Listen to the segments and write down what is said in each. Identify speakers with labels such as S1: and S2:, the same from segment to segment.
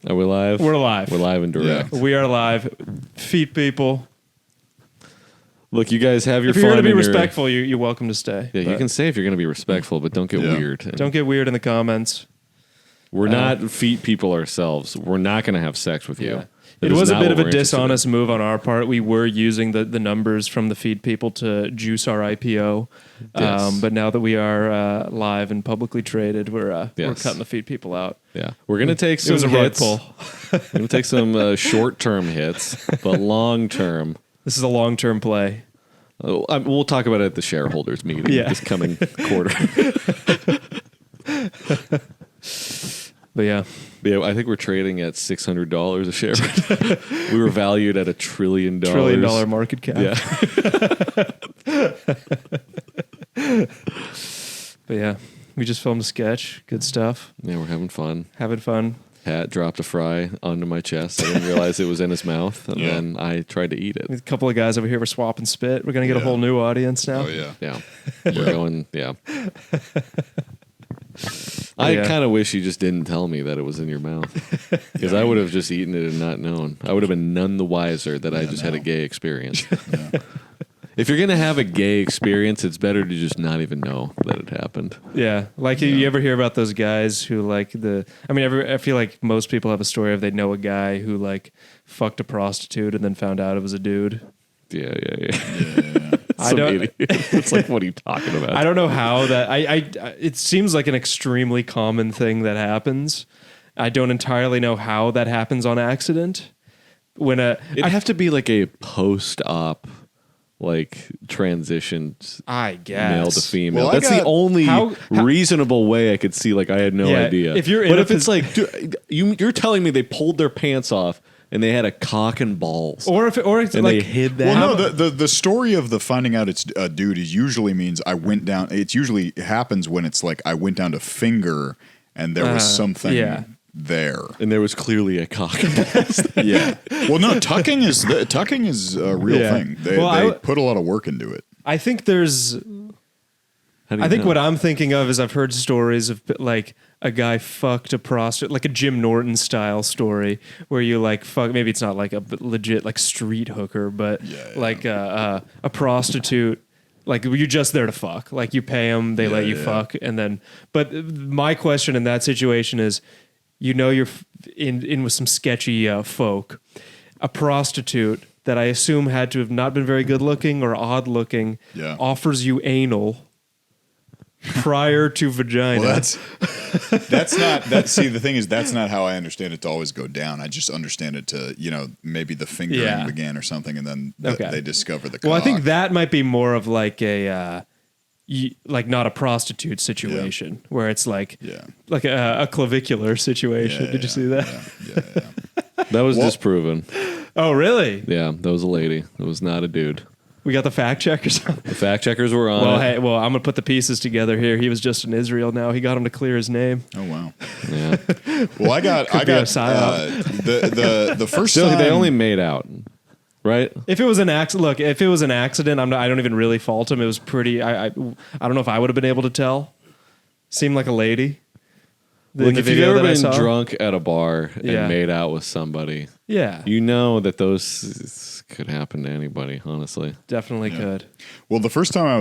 S1: Are we live?
S2: We're live.
S1: We're live and direct.
S2: We are live. Feet people.
S1: Look, you guys have your
S2: If you're
S1: fun.
S2: going to be
S1: and
S2: respectful, you're welcome to stay.
S1: Yeah, you can say if you're going to be respectful, but don't get weird.
S2: Don't get weird in the comments.
S1: We're not feet people ourselves. We're not going to have sex with you.
S2: Yeah.
S1: That
S2: It
S1: is
S2: was a
S1: not
S2: bit
S1: what
S2: of a
S1: we're interested in.
S2: dishonest move on our part. We were using the numbers from the feed people to juice our IPO.
S1: Yes.
S2: But now that we are live and publicly traded, we're
S1: Yes.
S2: cutting the feed people out.
S1: Yeah, we're going to take some
S2: was a rug
S1: hits.
S2: pull.
S1: We're going to take some short-term hits, but long-term.
S2: This is a long-term play.
S1: We'll talk about it at the shareholders meeting this coming quarter.
S2: But yeah.
S1: Yeah, I think we're trading at $600 a share. We were valued at $1 trillion.
S2: $1 trillion market cap.
S1: Yeah.
S2: But yeah, we just filmed a sketch. Good stuff.
S1: Yeah, we're having fun.
S2: Having fun.
S1: Hat dropped a fry onto my chest. I didn't realize it was in his mouth, and then I tried to eat it.
S2: A couple of guys over here were swapping spit. We're going to get a whole new audience now.
S3: Oh, yeah.
S1: Yeah, we're going. Yeah. I kind of wish you just didn't tell me that it was in your mouth, because I would have just eaten it and not known. I would have been none the wiser that I just had a gay experience. If you're gonna have a gay experience, it's better to just not even know that it happened.
S2: Yeah, like you ever hear about those guys who like I feel like most people have a story of they know a guy who like fucked a prostitute and then found out it was a dude.
S1: Yeah.
S2: I don't.
S1: It's like, what are you talking about?
S2: I don't know how that. It seems like an extremely common thing that happens. I don't entirely know how that happens on accident. It'd
S1: have to be like a post-op, like transition.
S2: I guess
S1: male to female.
S3: Well,
S1: That's the only reasonable way I could see. Like I had no idea.
S2: If you're,
S1: but if it's like, dude, you're telling me they pulled their pants off and they had a cock and balls,
S2: or it's
S1: and
S2: like
S1: they hid that.
S3: Well, no, the story of the finding out it's a dude is usually means I went down. It usually happens when it's like I went down to finger and there was something there,
S1: and there was clearly a cock and balls.
S3: Yeah. Well, no, tucking is a real thing. They put a lot of work into it.
S2: I think there's. I think what I'm thinking of is I've heard stories of like a guy fucked a prostitute, like a Jim Norton style story where you like fuck. Maybe it's not like a legit like street hooker, but like a prostitute. Like you're just there to fuck. Like you pay them, they let you fuck, and then. But my question in that situation is, you're in with some sketchy folk, a prostitute that I assume had to have not been very good looking or odd looking, offers you anal. Prior to vagina.
S3: Well, that's not that. See, the thing is, that's not how I understand it to always go down. I just understand it to, maybe the fingering began or something, and then they discover the cock.
S2: Well, I think that might be more of like a like not a prostitute situation where it's like a clavicular situation. Did you see that?
S3: Yeah.
S1: That was disproven.
S2: Oh, really?
S1: Yeah, that was a lady. It was not a dude.
S2: We got the fact checkers.
S1: The fact checkers were on.
S2: Well, I'm gonna put the pieces together here. He was just in Israel now. He got him to clear his name.
S3: Oh wow.
S1: Yeah.
S3: Well, I got the first
S1: Still,
S3: time
S1: they only made out, right?
S2: If it was an accident, I don't even really fault him. It was pretty. I don't know if I would have been able to tell. Seemed like a lady.
S1: Like if you've ever been drunk at a bar and
S2: Yeah.
S1: made out with somebody, you know that those could happen to anybody. Honestly,
S2: Definitely could.
S3: Well, the first time I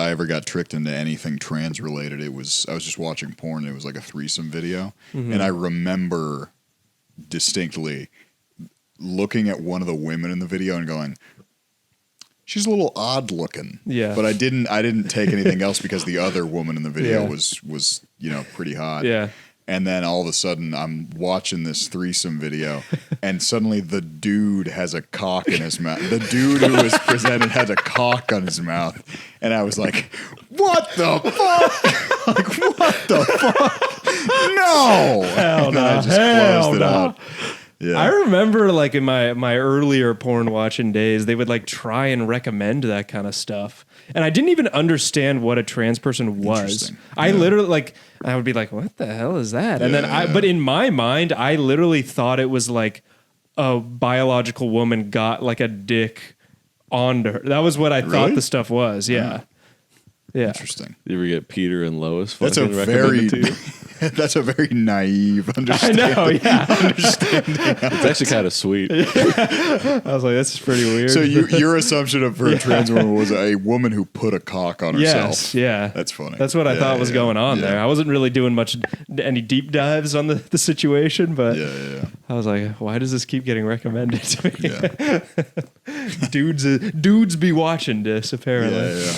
S3: ever got tricked into anything trans related, I was just watching porn. And it was like a threesome video, and I remember distinctly looking at one of the women in the video and going, "She's a little odd looking."
S2: Yeah.
S3: But I didn't take anything else because the other woman in the video was pretty hot.
S2: Yeah.
S3: And then all of a sudden I'm watching this threesome video and suddenly the dude has a cock in his mouth. The dude who was presented had a cock on his mouth. And I was like, what the fuck? Like, what the fuck? No.
S2: Hell no.
S3: I just closed it out. Yeah.
S2: I remember like in my earlier porn watching days, they would like try and recommend that kind of stuff. And I didn't even understand what a trans person was. I literally I would be like, what the hell is that? And but in my mind, I literally thought it was like a biological woman got like a dick onto her. That was what I thought the stuff was. Yeah. Yeah.
S3: Interesting.
S1: You ever get Peter and Lois?
S3: That's a
S1: fucking
S3: very
S1: recommended to you?
S3: that's a very naive understanding.
S2: I know, yeah.
S1: It's actually kind of sweet.
S2: I was like, that's pretty weird.
S3: So your assumption of a trans woman was a woman who put a cock on herself.
S2: Yes, yeah.
S3: That's funny.
S2: That's what I thought was going on
S3: yeah.
S2: there. I wasn't really doing any deep dives on the situation, but
S3: Yeah.
S2: I was like, why does this keep getting recommended to me?
S3: Yeah.
S2: Dudes be watching this, apparently.
S3: Yeah.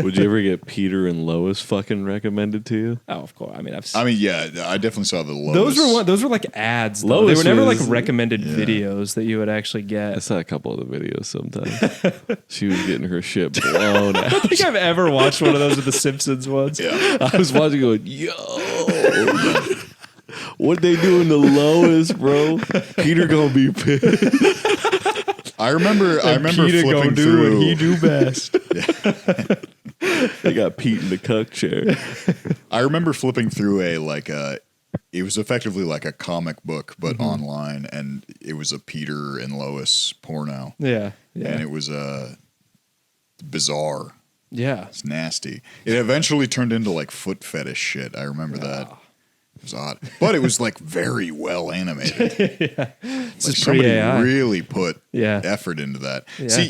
S1: Would you ever get Peter and Lois fucking recommended to you?
S2: Oh, of course. I mean, yeah, I
S3: definitely saw the Lois.
S2: Those were like ads. Though.
S1: Lois
S2: They were never like
S1: was-
S2: recommended videos that you would actually get.
S1: I saw a couple of the videos sometimes. She was getting her shit blown
S2: I
S1: out.
S2: don't think I've ever watched one of those with the Simpsons ones.
S3: Yeah.
S1: I was watching going, yo, what they doing to Lois, bro? Peter gonna be pissed.
S3: I remember
S2: Peter
S3: flipping
S2: gonna do
S3: through.
S2: what he do best.
S1: They got Pete in the cuck chair.
S3: I remember flipping through it was effectively like a comic book, but online, and it was a Peter and Lois porno.
S2: Yeah.
S3: And it was bizarre.
S2: Yeah.
S3: It's nasty. It eventually turned into like foot fetish shit. I remember that. It was odd, but it was like very well animated.
S2: It's
S3: Like
S2: just
S3: somebody
S2: pre-AI.
S3: really put
S2: Yeah.
S3: effort into that.
S2: Yeah.
S3: See,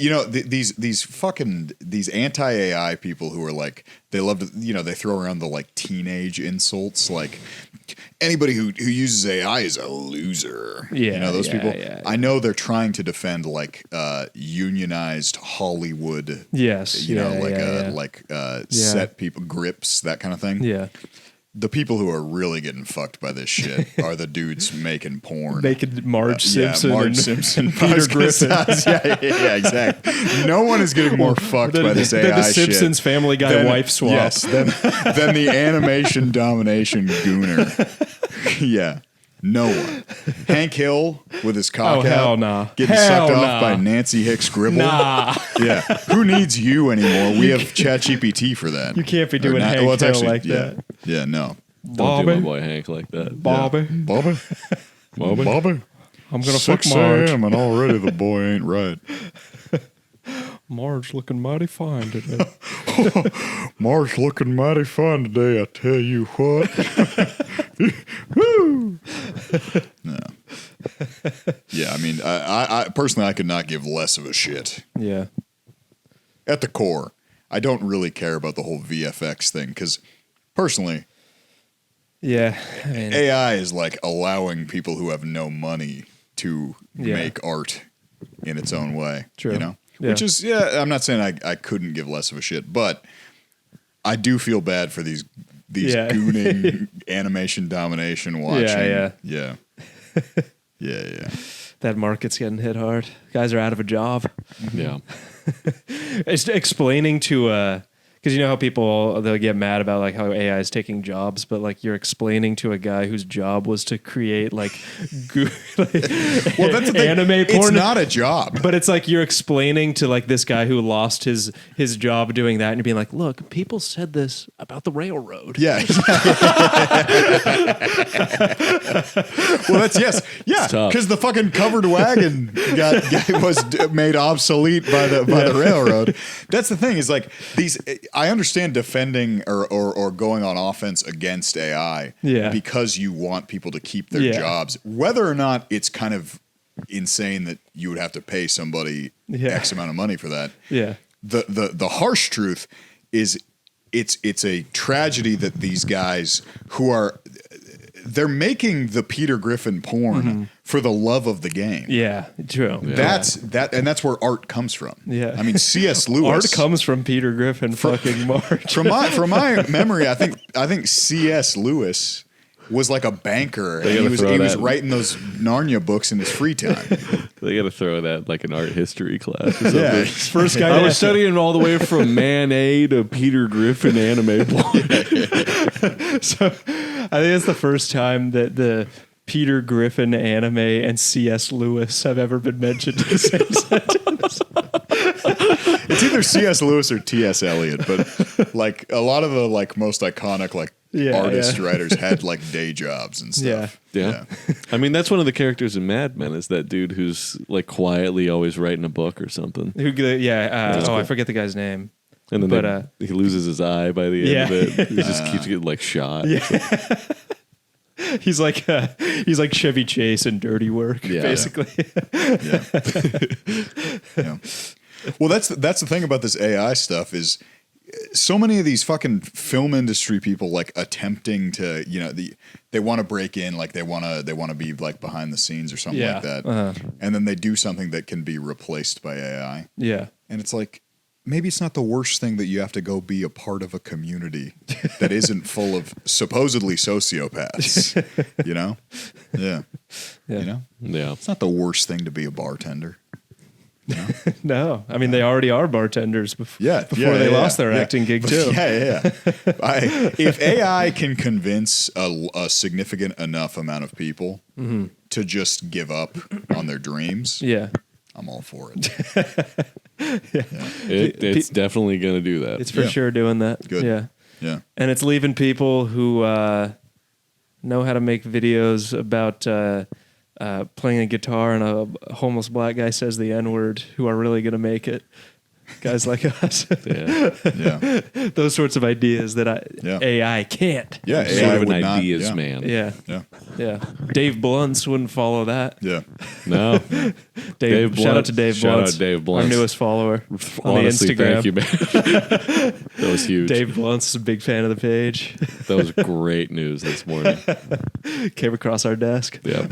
S3: these anti-AI people who are like, they love to, they throw around the like teenage insults, like anybody who uses AI is a loser.
S2: Yeah,
S3: those
S2: yeah,
S3: people.
S2: yeah.
S3: I know they're trying to defend like unionized Hollywood.
S2: Yes.
S3: Set people grips, that kind of thing.
S2: Yeah.
S3: The people who are really getting fucked by this shit are the dudes making porn.
S2: Making Marge Simpson
S3: Marge
S2: and
S3: Simpson,
S2: Peter Griffin.
S3: yeah, exactly. No one is getting more fucked by this AI
S2: the
S3: shit.
S2: Simpsons Family Guy wife swap.
S3: Yes, than the animation domination gooner. Yeah. No one. Hank Hill with his cock out.
S2: Hell nah.
S3: Getting
S2: Hell
S3: sucked
S2: nah.
S3: off by Nancy Hicks Gribble.
S2: Nah.
S3: Yeah. Who needs you anymore? We have ChatGPT for that.
S2: You can't be doing
S3: Or not-
S2: Hank
S3: it's
S2: Hill like
S3: yeah.
S2: that.
S3: Yeah, no.
S1: Don't do my
S2: Bobby.
S1: boy Hank like that.
S2: Bobby.
S3: Bobby. Bobby.
S2: I'm gonna fuck
S3: 6
S2: Marge.
S3: a.m. and already the boy ain't right.
S2: Marge looking mighty fine today.
S3: Mark's looking mighty fine today, I tell you what. Woo! No. Yeah, I mean, I personally, I could not give less of a shit.
S2: Yeah.
S3: At the core, I don't really care about the whole VFX thing, because personally,
S2: Yeah. I mean,
S3: AI is like allowing people who have no money to
S2: Yeah.
S3: make art in its own way.
S2: True.
S3: You know?
S2: Yeah.
S3: Which is, I'm not saying I couldn't give less of a shit, but I do feel bad for these
S2: Yeah.
S3: gooning animation domination watching.
S2: Yeah.
S3: Yeah. Yeah.
S2: that market's getting hit hard. Guys are out of a job.
S1: Yeah.
S2: It's explaining to because you know how people they'll get mad about like how AI is taking jobs, but like you're explaining to a guy whose job was to create like,
S3: Well, that's the thing.
S2: anime porn.
S3: It's not a job.
S2: But it's like you're explaining to like this guy who lost his job doing that, and you're being like, "Look, people said this about the railroad."
S3: Yeah. Well, that's yes. Yeah.
S1: It's tough.
S3: Because the fucking covered wagon was made obsolete by the railroad. That's the thing is like these. I understand defending or going on offense against AI because you want people to keep their jobs, whether or not it's kind of insane that you would have to pay somebody X amount of money for that.
S2: Yeah.
S3: The harsh truth is it's a tragedy that these guys they're making the Peter Griffin porn for the love of the game.
S2: Yeah, true.
S3: That's where art comes from.
S2: Yeah.
S3: I mean, C.S. Lewis.
S2: Art comes from Peter Griffin fucking March.
S3: From my memory, I think C.S. Lewis was like a banker, and he was writing those Narnia books in his free time.
S1: They got to throw that like an art history class or something.
S3: Yeah.
S2: First guy
S1: I was studying all the way from Man A to Peter Griffin anime porn.
S2: So I think it's the first time that the Peter Griffin anime and C.S. Lewis have ever been mentioned in the same sentence.
S3: It's either C.S. Lewis or T.S. Eliot, but like a lot of the like most iconic like artist writers had like day jobs and stuff.
S1: Yeah. I mean, that's one of the characters in Mad Men is that dude who's like quietly always writing a book or something.
S2: I forget the guy's name.
S1: And then
S2: But
S1: he loses his eye by the end of it. He just keeps getting like shot.
S2: yeah. He's like Chevy Chase in Dirty Work, basically.
S3: Yeah. Yeah. Well, that's the thing about this AI stuff is so many of these fucking film industry people like attempting to, they want to break in, like they want to be like behind the scenes or something like that. And then they do something that can be replaced by AI.
S2: Yeah.
S3: And it's like, maybe it's not the worst thing that you have to go be a part of a community that isn't full of supposedly sociopaths, Yeah.
S2: Yeah.
S1: Yeah.
S3: It's not the worst thing to be a bartender.
S2: No, I mean they already are bartenders before they lost their acting gig too.
S3: If AI can convince a significant enough amount of people to just give up on their dreams, I'm all for it.
S1: It's definitely going to do that.
S2: It's for sure doing that.
S3: Good.
S2: Yeah. And it's leaving people who know how to make videos about playing a guitar and a homeless black guy says the N-word who are really going to make it. Guys like us. Those sorts of ideas that AI can't.
S3: Yeah,
S1: Sort
S3: AI
S1: of an
S3: would not,
S1: ideas man.
S2: Yeah. Dave Bluntz wouldn't follow that.
S3: Yeah.
S1: No.
S2: Dave shout out to Dave Bluntz.
S1: Shout out Dave Bluntz.
S2: Our newest follower on
S1: Honestly,
S2: the Instagram.
S1: thank you, man. That was huge.
S2: Dave Bluntz is a big fan of the page.
S1: That was great news this morning.
S2: Came across our desk.
S1: Yeah.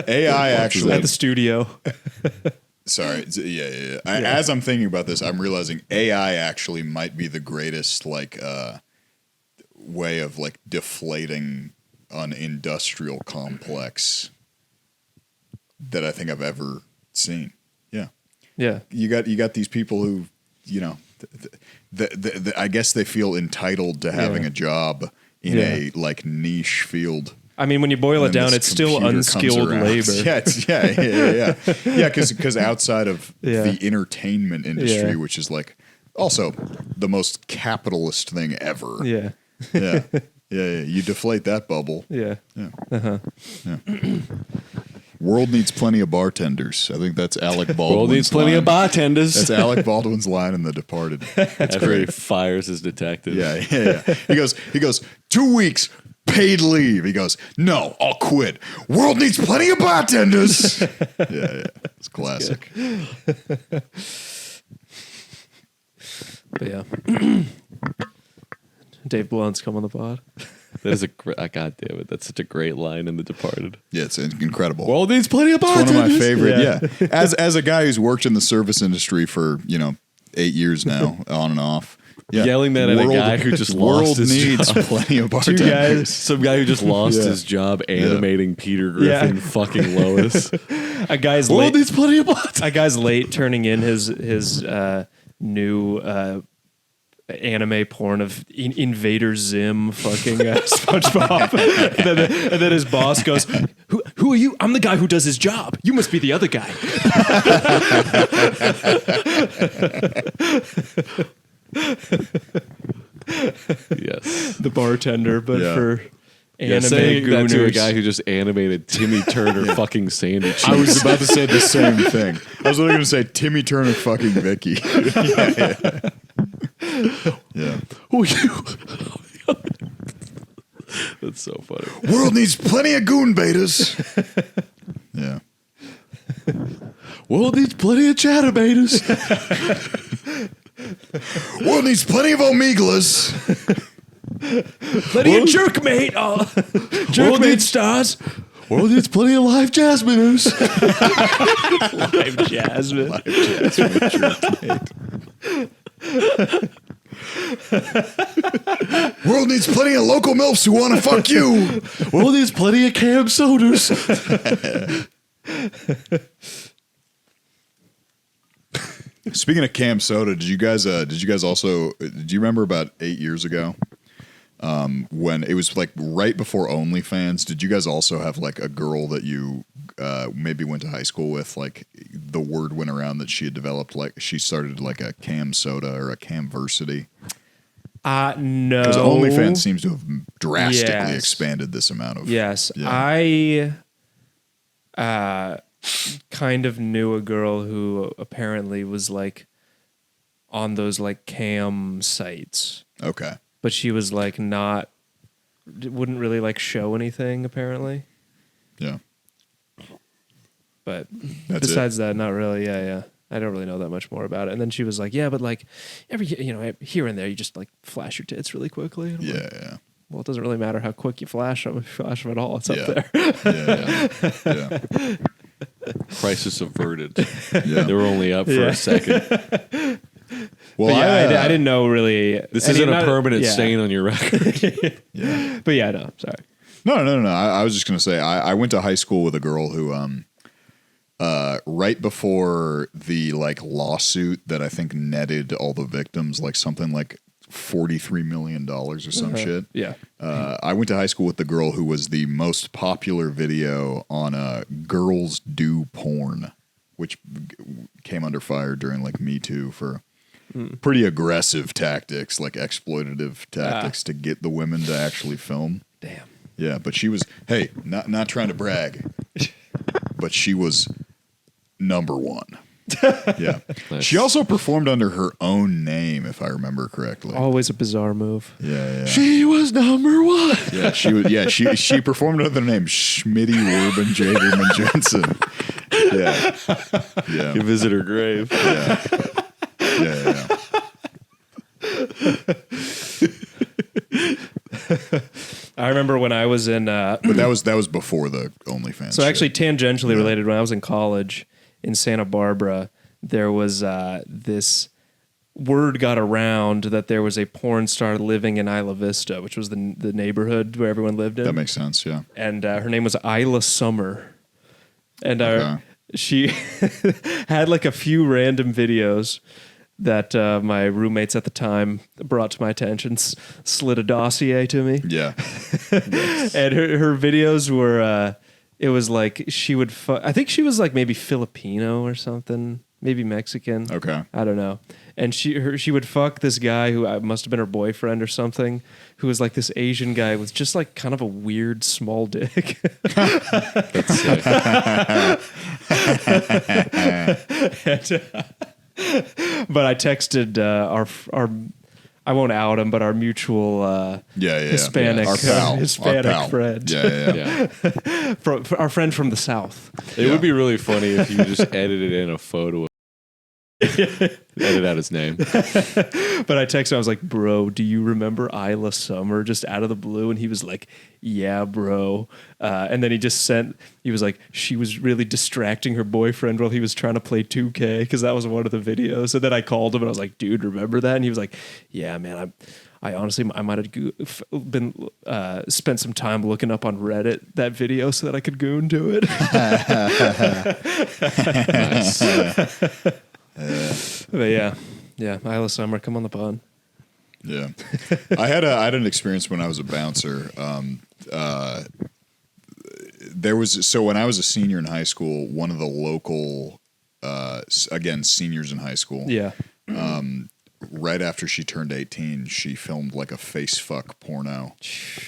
S3: AI actually
S2: At the studio.
S3: Sorry. Yeah. As I'm thinking about this, I'm realizing AI actually might be the greatest way of like deflating an industrial complex that I think I've ever seen. Yeah.
S2: Yeah.
S3: You got these people who, I guess they feel entitled to having a job in a like niche field.
S2: I mean, when you boil it down, it's still unskilled labor.
S3: Yeah, because outside of the entertainment industry, which is like also the most capitalist thing ever.
S2: Yeah.
S3: You deflate that bubble.
S2: Yeah.
S3: World needs plenty of bartenders. I think that's Alec Baldwin's
S1: World needs plenty
S3: line.
S1: of bartenders.
S3: That's Alec Baldwin's line in The Departed.
S1: After he fires his detective.
S3: Yeah. He goes, 2 weeks. Paid leave. He goes, no, I'll quit. World needs plenty of bartenders. Yeah. It's classic.
S2: But yeah. Dave Blunt's come on the pod.
S1: That is God damn it. That's such a great line in The Departed.
S3: Yeah, it's incredible.
S1: World needs plenty of
S3: It's
S1: bartenders.
S3: one of my favorite. Yeah. As a guy who's worked in the service industry for, 8 years now, on and off. Yeah.
S1: Yelling that at a guy who just lost his
S3: needs
S1: job.
S3: plenty of bartenders.
S1: Some guy who just lost his job animating Peter Griffin fucking Lois.
S2: A guy's
S1: World
S2: late.
S1: needs plenty of bartenders.
S2: A guy's late turning in his new anime porn of Invader Zim fucking SpongeBob. and then his boss goes, who are you? I'm the guy who does his job. You must be the other guy.
S1: Yes.
S2: The bartender, but for anime
S1: saying that to a
S2: gooners.
S1: guy who just animated Timmy Turner fucking Sandy Cheeks.
S3: I was about to say the same thing. I was literally going to say Timmy Turner fucking Vicky. Yeah.
S1: Who are you? That's so funny.
S3: World needs plenty of goon betas. Yeah.
S1: World needs plenty of chatterbaters.
S3: World needs plenty of omeglas.
S2: Plenty of jerk mate. Jerk mate stars.
S1: World needs plenty of live jasminers.
S2: Live Jasmine.
S3: World needs plenty of local MILFs who want to fuck you.
S1: World needs plenty of cam sodas.
S3: Speaking of Cam Soda, did you guys also do you remember about 8 years ago when it was like right before OnlyFans? Did you guys also have like a girl that you maybe went to high school with? Like the word went around that she had developed like she started like a Cam Soda or a Camversity.
S2: No.
S3: Because OnlyFans seems to have drastically expanded this amount of.
S2: Yes,
S3: Yeah.
S2: I kind of knew a girl who apparently was like on those like cam sites.
S3: Okay.
S2: But she was like wouldn't really like show anything apparently.
S3: Yeah.
S2: But
S3: That's
S2: besides that, not really. Yeah. I don't really know that much more about it. And then she was like, yeah, but like here and there, you just like flash your tits really quickly. And I'm like,
S3: Yeah.
S2: well, it doesn't really matter how quick you flash them. If you flash them at all, it's up there.
S3: Yeah.
S1: Crisis averted.
S3: Yeah.
S1: They were only up for a second.
S3: Well,
S2: I didn't know really.
S1: This isn't a permanent stain on your record.
S3: Yeah.
S2: But yeah, no, sorry.
S3: No. I was just going to say, I went to high school with a girl who, right before the like lawsuit that I think netted all the victims like something like $43 million or some shit.
S2: Yeah.
S3: I went to high school with the girl who was the most popular video on girls do porn, which came under fire during like Me Too for pretty aggressive tactics, like exploitative tactics to get the women to actually film.
S2: Damn.
S3: Yeah, but she was, hey, not trying to brag, but she was number one. Yeah.
S1: Nice.
S3: She also performed under her own name, if I remember correctly.
S2: Always a bizarre move.
S3: Yeah.
S1: She was number one.
S3: Yeah, she was. Yeah, she performed under the name Schmitty Ruben Jagerman Jensen. Yeah.
S1: You visit her grave.
S3: Yeah.
S2: I remember when I was in.
S3: But that was before the OnlyFans.
S2: So actually,
S3: shit.
S2: tangentially related, when I was in college in Santa Barbara, there was this word got around that there was a porn star living in Isla Vista, which was the neighborhood where everyone lived in.
S3: That makes sense. Yeah.
S2: And her name was Isla Summer, and
S3: Okay.
S2: she had like a few random videos that my roommates at the time brought to my attention, slid a dossier to me.
S3: Yeah.
S2: And her videos were, it was like she would, I think she was like maybe Filipino or something, maybe Mexican.
S3: Okay.
S2: I don't know. And she would fuck this guy who must have been her boyfriend or something, who was like this Asian guy with just like kind of a weird small dick.
S1: That's sick.
S2: But I texted our I won't out him, but our mutual Hispanic
S3: Our pal.
S2: friend.
S1: Yeah.
S2: Our friend from the South.
S1: It would be really funny if you just edited in a photo of edit out his name.
S2: But I texted him, I was like, bro, do you remember Isla Summer, just out of the blue? And he was like, yeah, bro. And then he was like, she was really distracting her boyfriend while he was trying to play 2K, because that was one of the videos. And then I called him and I was like, dude, remember that? And he was like, yeah, man, I honestly, I might have been spent some time looking up on Reddit that video so that I could goon to it.
S1: Nice.
S2: But yeah, Isla Summer, come on the pod.
S3: Yeah. I had an experience when I was a bouncer. So when I was a senior in high school, one of the local, again, seniors in high school.
S2: Yeah.
S3: Right after she turned 18, she filmed like a face fuck porno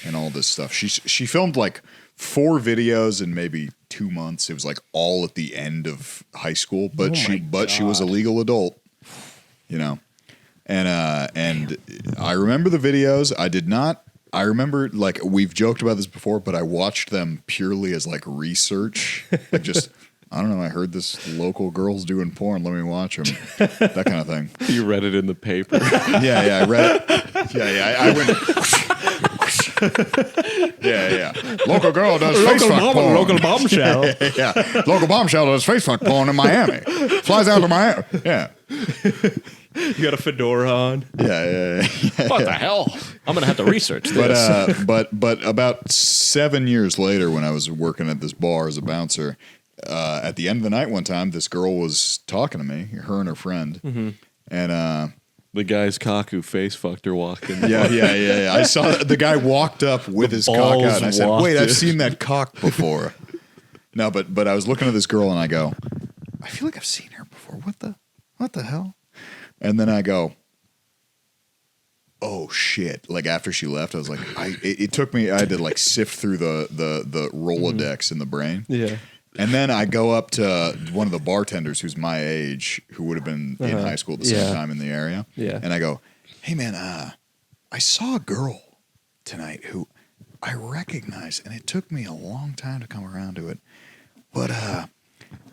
S3: and all this stuff. She filmed like 4 videos in maybe 2 months. It was like all at the end of high school, but she was a legal adult, you know. And I remember the videos. I remember, like, we've joked about this before, but I watched them purely as like research, like just I don't know, I heard this local girl's doing porn, let me watch them, that kind of thing.
S1: You read it in the paper.
S3: Yeah, I read it. Yeah, I went. Yeah. Local girl does face fuck porn.
S2: Local bombshell.
S3: Yeah. Local bombshell does face fuck porn in Miami. Flies out to Miami. Yeah.
S2: You got a fedora on.
S3: Yeah.
S1: What the hell? I'm gonna have to research this.
S3: But about 7 years later, when I was working at this bar as a bouncer, at the end of the night one time, this girl was talking to me, her and her friend, and
S1: the guy's cock who face fucked her walked in.
S3: Yeah. I saw the guy walked up with his cock out, and I said, "Wait, I've seen that cock before." No, but I was looking at this girl, and I go, "I feel like I've seen her before. What the hell?" And then I go, "Oh shit!" Like after she left, I was like, it took me. I had to like sift through the Rolodex in the brain.
S2: Yeah.
S3: And then I go up to one of the bartenders who's my age, who would have been in high school at the same time in the area.
S2: Yeah.
S3: And I go, hey, man, I saw a girl tonight who I recognize, and it took me a long time to come around to it. But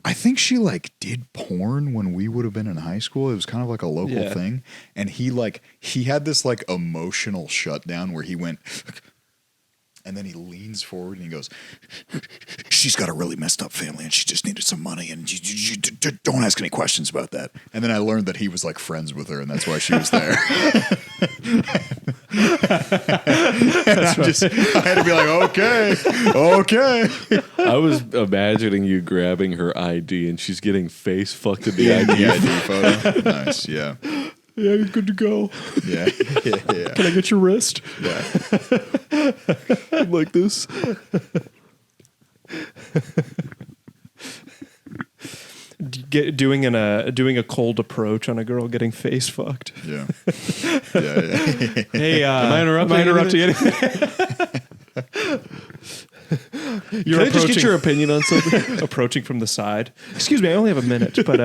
S3: I think she like did porn when we would have been in high school. It was kind of like a local thing. And he had this like emotional shutdown where he went, and then he leans forward and he goes, she's got a really messed up family and she just needed some money and you don't ask any questions about that. And then I learned that he was like friends with her and that's why she was there. And I had to be like, okay.
S1: I was imagining you grabbing her ID and she's getting face fucked in the ID
S3: photo. Nice, yeah.
S2: Yeah, you're good to go.
S3: Yeah.
S2: Can I get your wrist?
S3: Yeah.
S1: like this.
S2: Doing a cold approach on a girl getting face fucked.
S3: Yeah.
S2: Hey, am I interrupting anything?
S1: Can I just get your opinion on something?
S2: Approaching from the side. Excuse me, I only have a minute, but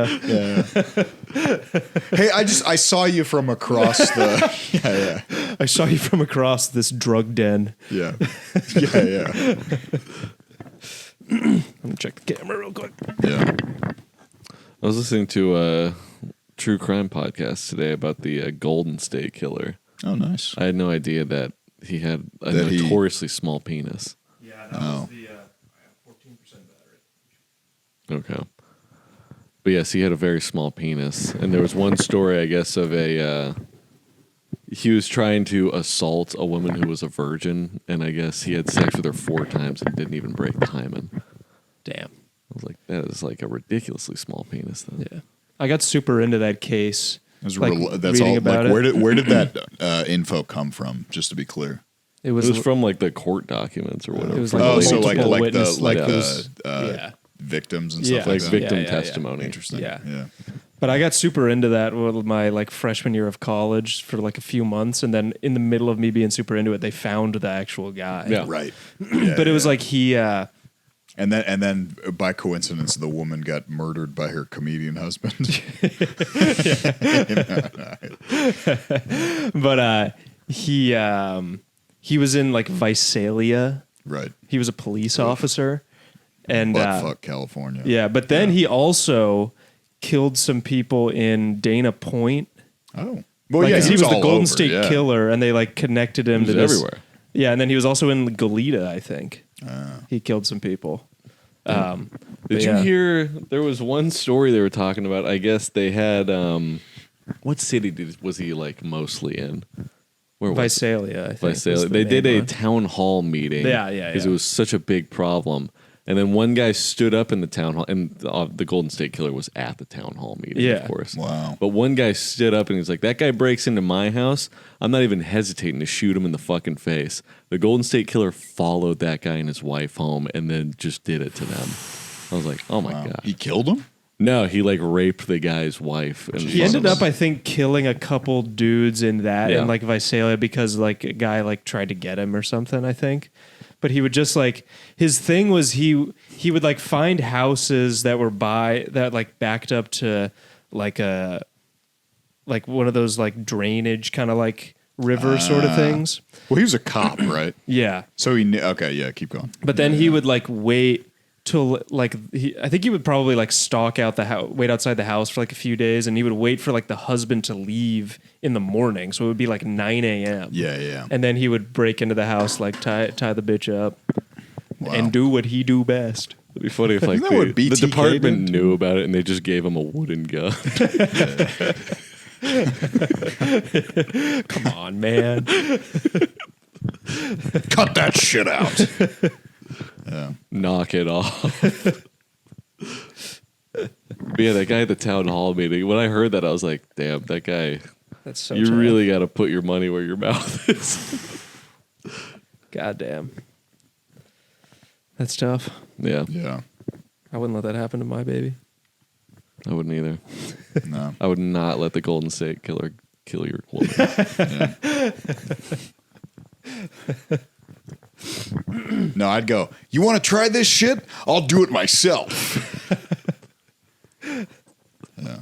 S3: Hey, I saw you from across the. Yeah.
S2: I saw you from across this drug den.
S3: Yeah.
S2: I'm gonna check the camera real quick.
S3: Yeah.
S1: I was listening to a true crime podcast today about the Golden State Killer.
S3: Oh, nice.
S1: I had no idea that he had a notoriously small penis.
S2: Yeah, that was the 14% battery.
S1: Okay. But yes, he had a very small penis. And there was one story, I guess, of he was trying to assault a woman who was a virgin, and I guess he had sex with her 4 times and didn't even break the hymen.
S2: Damn.
S1: I was like, that is like a ridiculously small penis, though.
S2: Yeah. I got super into that case.
S3: That's
S2: reading
S3: all.
S2: about
S3: Like,
S2: it.
S3: where did that info come from? Just to be clear.
S2: It
S1: It
S2: was,
S1: was from like the court documents or whatever.
S2: It was
S1: From
S2: like
S1: the
S3: so
S2: multiple
S3: like
S2: witness,
S3: the victims and stuff
S1: like
S3: like that.
S1: victim
S2: Yeah.
S1: testimony.
S3: Interesting.
S2: Yeah. But I got super into that with my like freshman year of college for like a few months, and then in the middle of me being super into it, they found the actual guy.
S1: Yeah.
S3: Right.
S2: But it was like he.
S3: And then by coincidence, the woman got murdered by her comedian husband.
S2: But he was in like Visalia.
S3: Right.
S2: He was a police officer, and
S3: Fuck California.
S2: yeah. But then he also killed some people in Dana Point.
S3: Oh. Well,
S2: Like,
S3: yeah,
S2: 'cause he was the
S3: all
S2: Golden
S3: over,
S2: State
S3: yeah.
S2: Killer, and they like connected him
S1: He
S2: to
S1: was
S2: this.
S1: everywhere.
S2: Yeah, and then he was also in Goleta, I think. He killed some people.
S1: Did you hear? There was one story they were talking about. I guess they had. What city was he like mostly in? Where was it?
S2: Visalia, I think. was
S1: Visalia.
S2: the
S1: They did
S2: main
S1: a
S2: one.
S1: town hall meeting.
S2: Yeah.
S1: Because it was such a big problem. And then one guy stood up in the town hall, and the Golden State Killer was at the town hall meeting,
S2: Yeah.
S1: of course.
S3: Wow.
S1: But one guy stood up and he's like, that guy breaks into my house. I'm not even hesitating to shoot him in the fucking face. The Golden State Killer followed that guy and his wife home and then just did it to them. I was like, oh my God.
S3: He killed him?
S1: No, he like raped the guy's wife. And
S2: He ended up, I think, killing a couple dudes in that
S1: Yeah.
S2: in like Visalia because like a guy like tried to get him or something, I think. But he would just like his thing was he would like find houses that were like backed up to like a like one of those like drainage kind of like river sort of things.
S3: Well, he was a cop, right?
S2: Yeah.
S3: So he knew. Okay, yeah, keep going.
S2: But then he would like wait till like I think he would probably like stalk out the house, wait outside the house for like a few days, and he would wait for like the husband to leave in the morning. So it would be like 9 a.m.
S3: Yeah.
S2: And then he would break into the house, like tie the bitch up,
S3: Wow.
S2: and do what he do best.
S1: It'd be funny if like
S3: Isn't that what
S1: the
S3: BTK
S1: department
S3: did?
S1: knew about it and they just gave him a wooden gun.
S2: Come on, man.
S3: Cut that shit out.
S1: Knock it off. But yeah, that guy at the town hall meeting, when I heard that, I was like, damn, that guy,
S2: That's so
S1: you
S2: tough.
S1: really got to put your money where your mouth is.
S2: Goddamn. That's tough.
S1: Yeah,
S3: Yeah.
S2: I wouldn't let that happen to my baby.
S1: I wouldn't either.
S3: No.
S1: I would not let the Golden State Killer kill your woman.
S3: Yeah. No, I'd go, you want to try this shit? I'll do it myself. Yeah.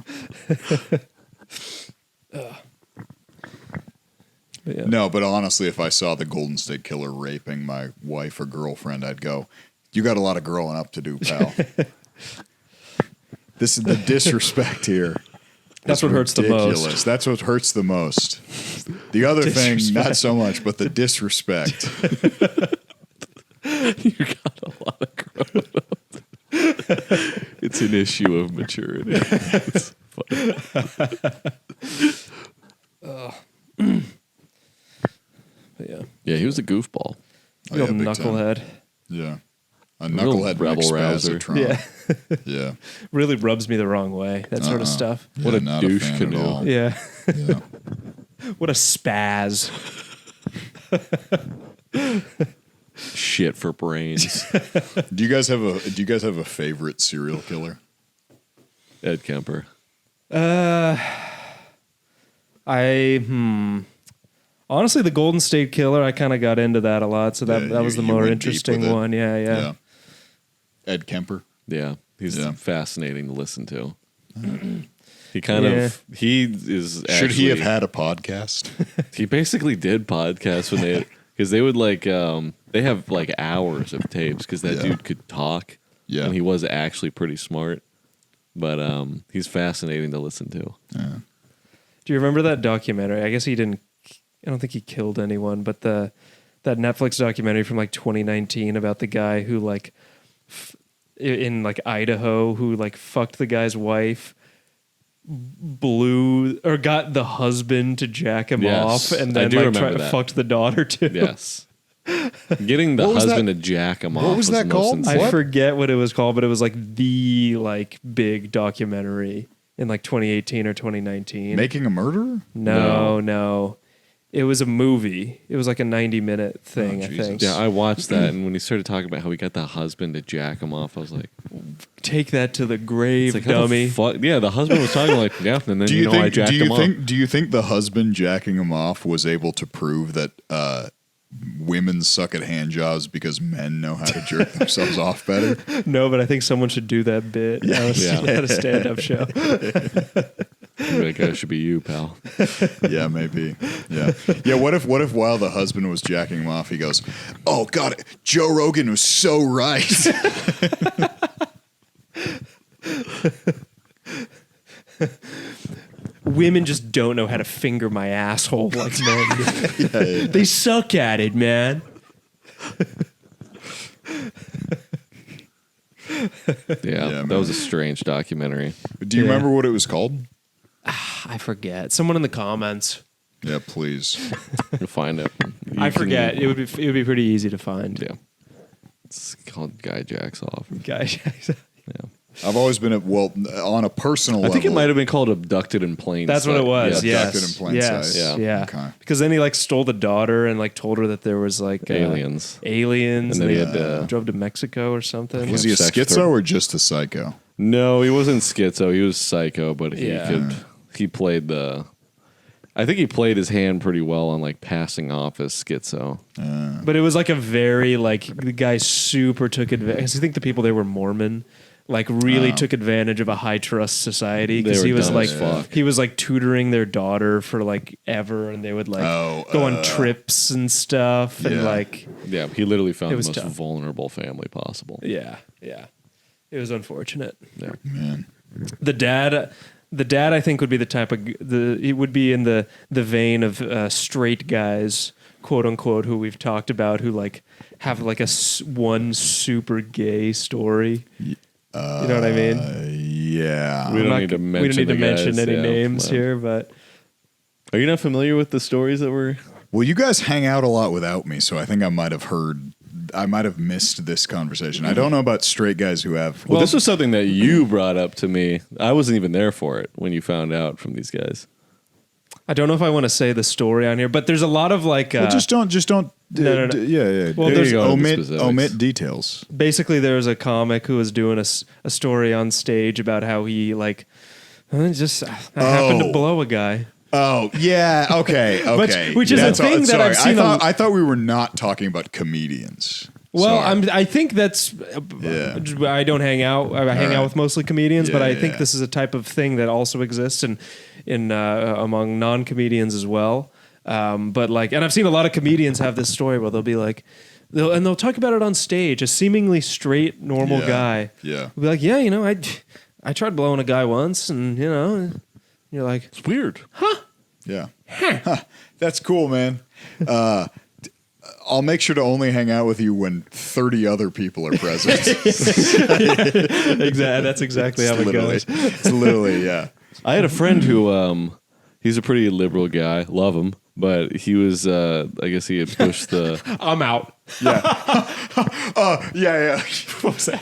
S2: Yeah.
S3: No, but honestly, if I saw the Golden State Killer raping my wife or girlfriend, I'd go, you got a lot of growing up to do, pal. This is the disrespect here.
S2: That's what hurts the most.
S3: That's what hurts the most. The other thing, not so much, but the disrespect.
S1: You got a lot of growing up. It's an issue of maturity. It's funny.
S2: Yeah.
S1: Yeah, he was a goofball.
S2: Real
S3: big time.
S2: knucklehead.
S3: Yeah. A
S1: Real
S3: knucklehead
S1: rebel rouser.
S3: Trump.
S2: Yeah.
S3: Yeah.
S2: Really rubs me the wrong way. That sort of stuff.
S1: What a
S3: not
S1: douche
S3: fan at
S1: canoe.
S3: all.
S2: Yeah.
S3: Yeah.
S2: What a spaz.
S1: Shit for brains.
S3: Do you guys have a favorite serial killer?
S1: Ed Kemper.
S2: Honestly, the Golden State Killer, I kind of got into that a lot, so that was the
S3: you
S2: more
S3: went
S2: interesting
S3: deep with it.
S2: one. Yeah.
S3: Ed Kemper.
S1: Yeah, he's
S3: Yeah.
S1: fascinating to listen to. He kind of he is.
S3: Should he have
S1: actually-
S3: had a podcast?
S1: He basically did podcasts when because they would they have like hours of tapes because that dude could talk.
S3: Yeah.
S1: And he was actually pretty smart, but he's fascinating to listen to.
S3: Yeah.
S2: Do you remember that documentary? I guess he didn't. I don't think he killed anyone, but that Netflix documentary from like 2019 about the guy who like in like Idaho who like fucked the guy's wife, blew or got the husband to jack him
S1: Yes,
S2: off, and
S1: I
S2: then
S1: do
S2: like
S1: remember that.
S2: fucked the daughter too.
S1: Yes. Getting the
S3: What was
S1: husband
S3: that?
S1: to jack him off.
S3: What was
S1: the
S3: that
S1: most
S3: called?
S1: insane-
S2: I
S3: What?
S2: forget what it was called, but it was like the like big documentary in like 2018 or 2019.
S3: Making a murderer?
S2: No. It was a movie. It was like a 90-minute thing,
S3: Oh,
S2: I
S3: Jesus.
S2: think.
S1: Yeah, I watched that, and when he started talking about how he got the husband to jack him off, I was like,
S2: Take that to the grave,
S1: it's like how the
S2: dummy.
S1: fuck? Yeah, the husband was talking like, yeah, and then I jacked him off.
S3: Do you think the husband jacking him off was able to prove that women suck at hand jobs because men know how to jerk themselves off better?
S2: No, but I think someone should do that bit
S1: Yeah.
S2: at a stand-up show.
S1: Like, that should be you, pal.
S3: Yeah, maybe. Yeah. Yeah, what if while the husband was jacking him off, he goes, "Oh God, Joe Rogan was so right."
S2: Women just don't know how to finger my asshole like men. They suck at it, man.
S1: Yeah, that
S3: man.
S1: was a strange documentary.
S3: Do you
S2: Yeah.
S3: remember what it was called?
S2: I forget. Someone in the comments.
S3: Yeah, please.
S1: You'll find it.
S2: I forget. It would be pretty easy to find.
S1: Yeah. It's called Guy Jacks Off.
S2: Guys.
S1: Yeah.
S3: I've always been on a personal
S1: I
S3: level.
S1: think it might have been called Abducted in Plain
S2: That's what
S1: Sight.
S2: it was.
S3: Yeah,
S2: Yes.
S3: abducted in plain
S2: yes.
S3: sight.
S2: Yeah.
S3: Okay.
S2: Because then he like stole the daughter and like told her that there was like
S1: Aliens.
S2: aliens,
S1: And then he
S2: they
S1: had
S2: drove to Mexico or something.
S3: Was he a
S1: Sex with
S3: schizo
S1: her.
S3: or just a psycho?
S1: No, he wasn't schizo. He was psycho, but
S2: Yeah.
S1: he played I think he played his hand pretty well on like passing off as schizo.
S2: But it was like a very like the guy super took advantage. I think the people there were Mormon. Like really took advantage of a high trust society because
S1: They
S2: he
S1: were
S2: was
S1: dumb
S2: like
S1: as fuck.
S2: he was like tutoring their daughter for like ever, and they would like go on trips and stuff, and
S3: yeah.
S2: like
S1: Yeah, he literally found
S2: It
S1: the
S2: was
S1: most
S2: tough.
S1: vulnerable family possible.
S2: yeah, it was unfortunate.
S1: Yeah.
S3: Man.
S2: The dad, I think would be the type of he would be in the vein of straight guys, quote unquote, who we've talked about, who like have like one super gay story. You know what I mean?
S3: Yeah.
S1: We
S2: I'm
S1: don't
S2: not-
S1: need to
S2: we
S1: mention
S2: don't need to
S1: the
S2: mention
S1: guys,
S2: any
S1: yeah,
S2: names
S1: well.
S2: here, but
S1: Are you not familiar with the stories that were?
S3: Well, you guys hang out a lot without me, so I think I might have missed this conversation. I don't know about straight guys who have.
S1: Well, this was something that you brought up to me. I wasn't even there for it when you found out from these guys.
S2: I don't know if I want to say the story on here. But there's a lot of like
S3: Well, just don't.
S2: No.
S3: Yeah.
S2: Well,
S1: There
S2: there's
S1: you go, the
S3: omit
S1: specifics.
S3: details.
S2: basically there was a comic who was doing a story on stage about how he like just happened to blow a guy.
S3: Oh, yeah. Okay.
S2: Which is a thing that I've seen.
S3: I thought we were not talking about comedians.
S2: Well,
S3: Sorry.
S2: I think that's. I don't hang out. I hang out with mostly comedians, but I think this is a type of thing that also exists in among non-comedians as well. But like, and I've seen a lot of comedians have this story where they'll be like, they'll talk about it on stage. A seemingly straight, normal guy.
S3: Yeah.
S2: Will be like, yeah, you know, I tried blowing a guy once, and you know, you're like,
S1: It's weird.
S2: huh?
S3: Yeah. Huh. That's cool, man. I'll make sure to only hang out with you when 30 other people are present.
S2: Exactly. That's exactly how it goes.
S3: It's literally, yeah.
S1: I had a friend who, he's a pretty liberal guy. Love him. But he was, I guess he had pushed the...
S2: I'm out.
S3: Yeah. Yeah.
S2: What was that?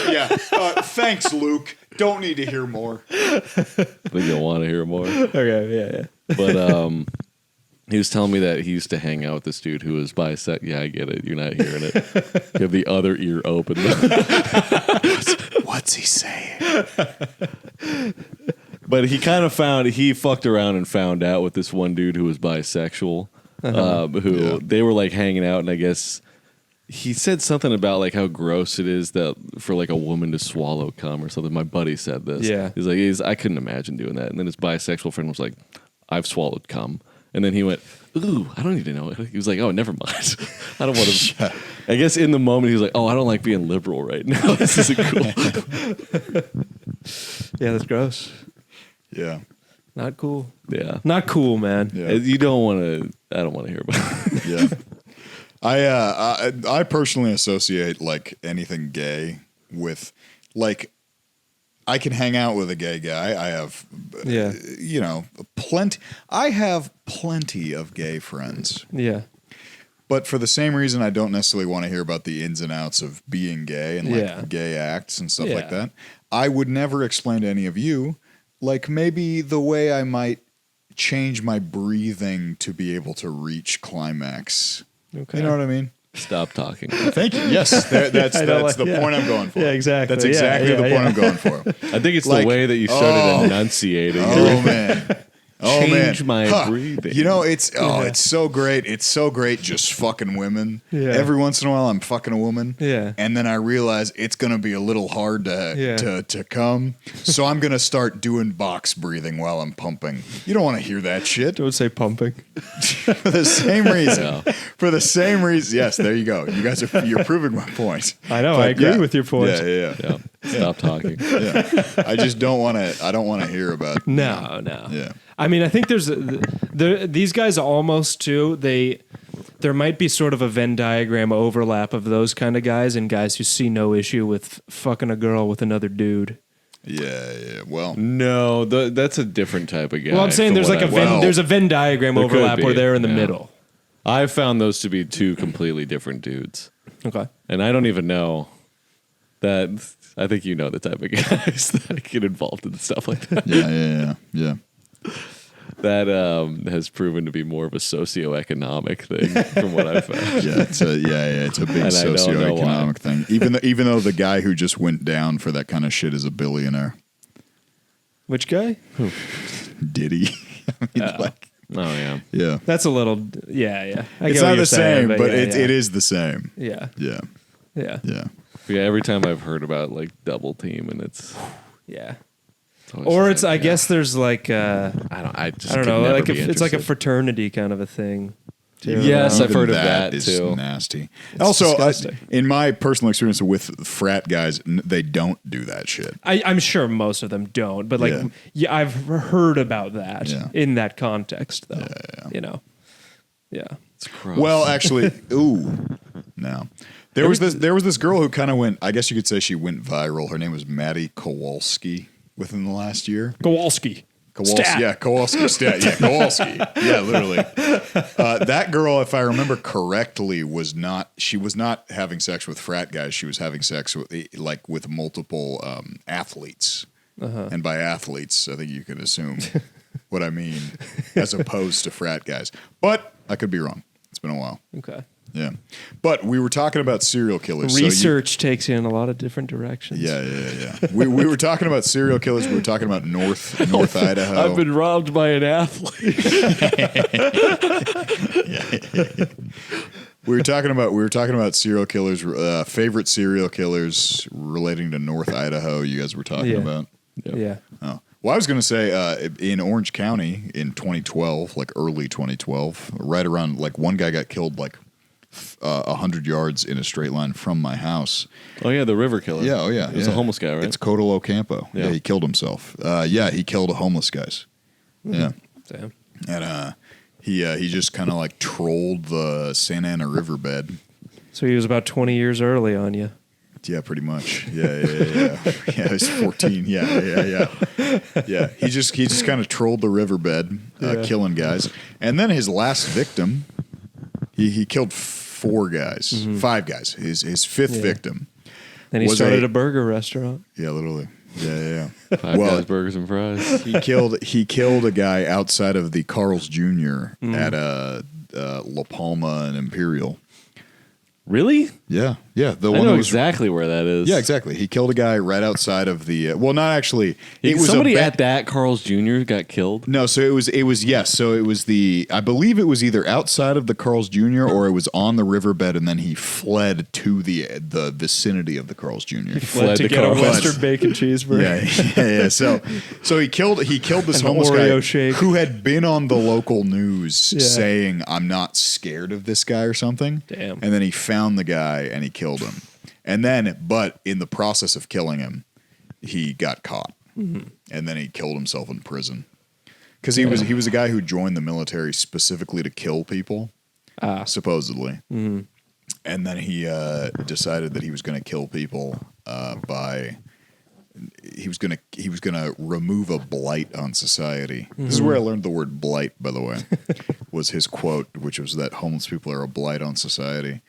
S3: Yeah. Thanks, Luke. Don't need to hear more.
S1: I think you'll want to hear more.
S2: Okay, yeah.
S1: But he was telling me that he used to hang out with this dude who was bisexual. Yeah, I get it. You're not hearing it. You have the other ear open.
S3: What's he saying?
S1: But he kind of he fucked around and found out with this one dude who was bisexual, they were like hanging out, and I guess he said something about like how gross it is that for like a woman to swallow cum or something. My buddy said this.
S2: Yeah.
S1: He's like, I couldn't imagine doing that. And then his bisexual friend was like, I've swallowed cum. And then he went, ooh, I don't need to know. He was like, oh, never mind. I don't want to. I guess in the moment he was like, oh, I don't like being liberal right now. This isn't cool.
S2: Yeah, that's gross.
S3: Yeah.
S2: Not cool.
S1: Yeah.
S2: Not cool, man.
S3: Yeah.
S1: You don't want to. I don't want to hear about it.
S3: Yeah. I personally associate like anything gay with like I can hang out with a gay guy. I have plenty. I have plenty of gay friends.
S2: Yeah.
S3: But for the same reason, I don't necessarily want to hear about the ins and outs of being gay and like gay acts and stuff like that. I would never explain to any of you, like maybe the way I might change my breathing to be able to reach climax.
S2: Okay.
S3: You know what I mean?
S1: Stop talking.
S3: Thank you. Yes, that's the point I'm going for.
S2: Yeah, exactly.
S3: That's exactly the point I'm going for.
S1: I think it's
S3: Like,
S1: the way that you started enunciating.
S3: Oh man.
S1: Change my breathing.
S3: You know, it's so great. It's so great just fucking women.
S2: Yeah.
S3: Every once in a while I'm fucking a woman.
S2: Yeah.
S3: And then I realize it's gonna be a little hard to come. So I'm gonna start doing box breathing while I'm pumping. You don't want to hear that shit.
S2: Don't say pumping.
S3: For the same reason.
S1: Yeah.
S3: For the same reason. Yes, there you go. You guys you're proving my point.
S2: I know.
S3: But
S2: I agree with your point.
S3: Yeah.
S1: Stop talking.
S3: Yeah. I just don't want to. I don't want to hear about.
S2: No.
S3: Yeah.
S2: I mean, I think these guys almost too. There might be sort of a Venn diagram overlap of those kind of guys and guys who see no issue with fucking a girl with another dude.
S3: Yeah. Well,
S1: No, that's a different type of guy.
S2: Well, I'm saying there's like there's a Venn diagram
S1: There
S2: overlap
S1: could
S2: where
S1: be,
S2: they're in the
S1: yeah.
S2: middle.
S1: I've found those to be two completely different dudes.
S2: Okay.
S1: And I don't even know that. I think you know the type of guys that get involved in stuff like that.
S3: Yeah.
S1: That has proven to be more of a socioeconomic thing from what I've found.
S3: Yeah, it's a big
S1: And I don't know why.
S3: socioeconomic thing. Even though the guy who just went down for that kind of shit is a billionaire.
S2: Which guy?
S3: Diddy. I mean,
S1: Oh,
S3: yeah.
S2: That's a little. Yeah. I
S3: It's
S2: get what
S3: not
S2: you're
S3: the
S2: saying,
S3: same, but
S2: yeah,
S3: it is the same.
S2: Yeah.
S3: Yeah.
S1: Yeah, every time I've heard about like double team and it's always
S2: Or
S1: like,
S2: it's. I guess there's like.
S1: I
S2: I
S1: just
S2: don't
S1: could
S2: know.
S1: never
S2: Like
S1: be
S2: it's like a
S1: interested.
S2: fraternity kind of a thing. too.
S1: Yes, I've
S3: Even
S1: heard of that
S3: is
S1: too.
S3: nasty.
S2: It's
S3: Also,
S2: disgusting.
S3: in my personal experience with frat guys, they don't do that shit.
S2: I'm sure most of them don't, but like,
S3: Yeah.
S2: I've heard about that
S3: Yeah.
S2: in that context, though.
S3: Yeah.
S2: You know, yeah.
S1: It's gross.
S3: Well, actually, no. There was this girl who kind of went. I guess you could say she went viral. Her name was Maddie Kowalski within the last year.
S2: Kowalski.
S3: Kowalski,
S2: Stat.
S3: yeah, Kowalski, stat, yeah, Kowalski, yeah, literally. That girl, if I remember correctly, was not having sex with frat guys. She was having sex with multiple athletes, and by athletes, I think you can assume what I mean, as opposed to frat guys. But I could be wrong. It's been a while.
S2: Okay.
S3: Yeah. But we were talking about serial killers.
S2: Research takes you in a lot of different directions.
S3: Yeah. We were talking about serial killers. We were talking about North Idaho.
S1: I've been robbed by an athlete.
S3: We were talking about serial killers, favorite serial killers relating to North Idaho. You guys were talking about.
S2: Yeah.
S3: Oh. Well, I was going to say in Orange County in 2012, like early 2012, right around like one guy got killed like 100 yards in a straight line from my house.
S1: Oh yeah, the river killer.
S3: Yeah, oh yeah.
S1: It was a homeless guy, right?
S3: It's Cotolo Ocampo. Yeah, he killed himself. He killed homeless guys. Yeah.
S2: Damn.
S3: And he just kind of like trolled the Santa Ana riverbed.
S2: So he was about 20 years early on you.
S3: Yeah, pretty much. Yeah. Yeah, he's 14. Yeah. He just kind of trolled the riverbed, killing guys. And then his last victim, he killed 4 guys, 5 guys. His fifth victim.
S2: Then he started a burger restaurant.
S3: Yeah, literally. Yeah.
S1: 5 guys, burgers and fries.
S3: He killed a guy outside of the Carl's Jr. at La Palma and Imperial.
S1: Really?
S3: Yeah. The
S1: I
S3: one
S1: know
S3: that was
S1: exactly where that is.
S3: Yeah, exactly. He killed a guy right outside of the. Well, not actually.
S1: It was somebody at that Carl's Jr. got killed.
S3: No, so it was yes. So it was the. I believe it was either outside of the Carl's Jr. or it was on the riverbed, and then he fled to the vicinity of the Carl's Jr.
S2: He fled to get a Western bacon cheeseburger.
S3: Yeah. So he killed this homeless
S2: Oreo
S3: guy
S2: shake.
S3: who had been on the local news saying, "I'm not scared of this guy" or something.
S2: Damn.
S3: And then he found the guy and he killed him. And then, but in the process of killing him, he got caught, and then he killed himself in prison because he was a guy who joined the military specifically to kill people, supposedly. And then he decided that he was going to kill people he was gonna remove a blight on society. This is where I learned the word blight, by the way, was his quote, which was that homeless people are a blight on society.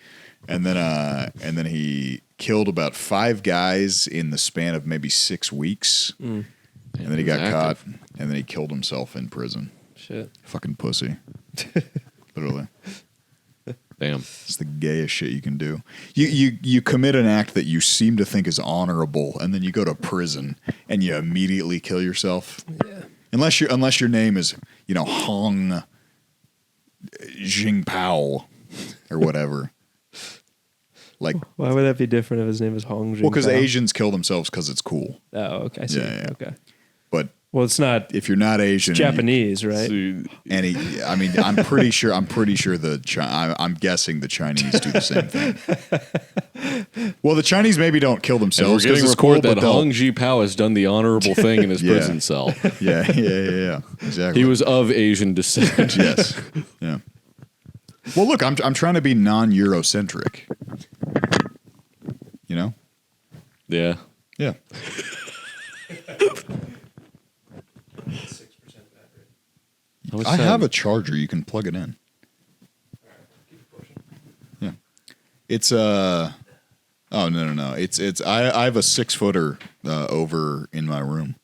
S3: And then he killed about 5 guys in the span of maybe 6 weeks. And then he got caught, and then he killed himself in prison.
S2: Shit.
S3: Fucking pussy. Literally.
S1: Damn.
S3: It's the gayest shit you can do. You commit an act that you seem to think is honorable, and then you go to prison and you immediately kill yourself.
S2: Yeah.
S3: Unless your name is, Hong Jingpao or whatever. Like,
S2: why would that be different if his name is Hong Jing?
S3: well, because Asians kill themselves because it's cool.
S2: Oh, okay. I see.
S3: Yeah.
S2: Okay.
S3: But
S2: Well, it's not
S3: if you're not Asian,
S2: Japanese, right?
S3: I'm pretty sure. I'm guessing the Chinese do the same thing. Well, the Chinese maybe don't kill
S1: And we're
S3: themselves
S1: getting
S3: because
S1: a
S3: it's cool,
S1: report
S3: but
S1: that
S3: they'll.
S1: Hong Ji-Pao has done the honorable thing in his
S3: Yeah.
S1: prison cell.
S3: Yeah, exactly.
S1: He was of Asian descent.
S3: Yes. Yeah. Well, look, I'm trying to be non-Eurocentric. You know?
S1: Yeah.
S3: Yeah.
S2: 6% battery.
S3: I have a charger. You can plug it in. Yeah. It's Oh no. It's I have a 6-footer over in my room.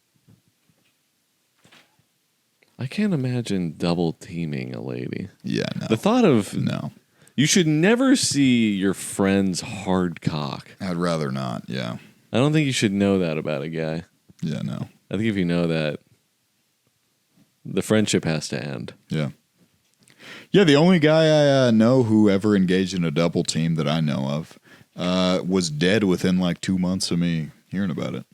S1: I can't imagine double teaming a lady.
S3: Yeah, no.
S1: The thought of
S3: No.
S1: you should never see your friend's hard cock.
S3: I'd rather not. Yeah.
S1: I don't think you should know that about a guy.
S3: Yeah, no.
S1: I think if you know that, the friendship has to end.
S3: Yeah. Yeah, the only guy I know who ever engaged in a double team that I know of was dead within like 2 months of me hearing about it.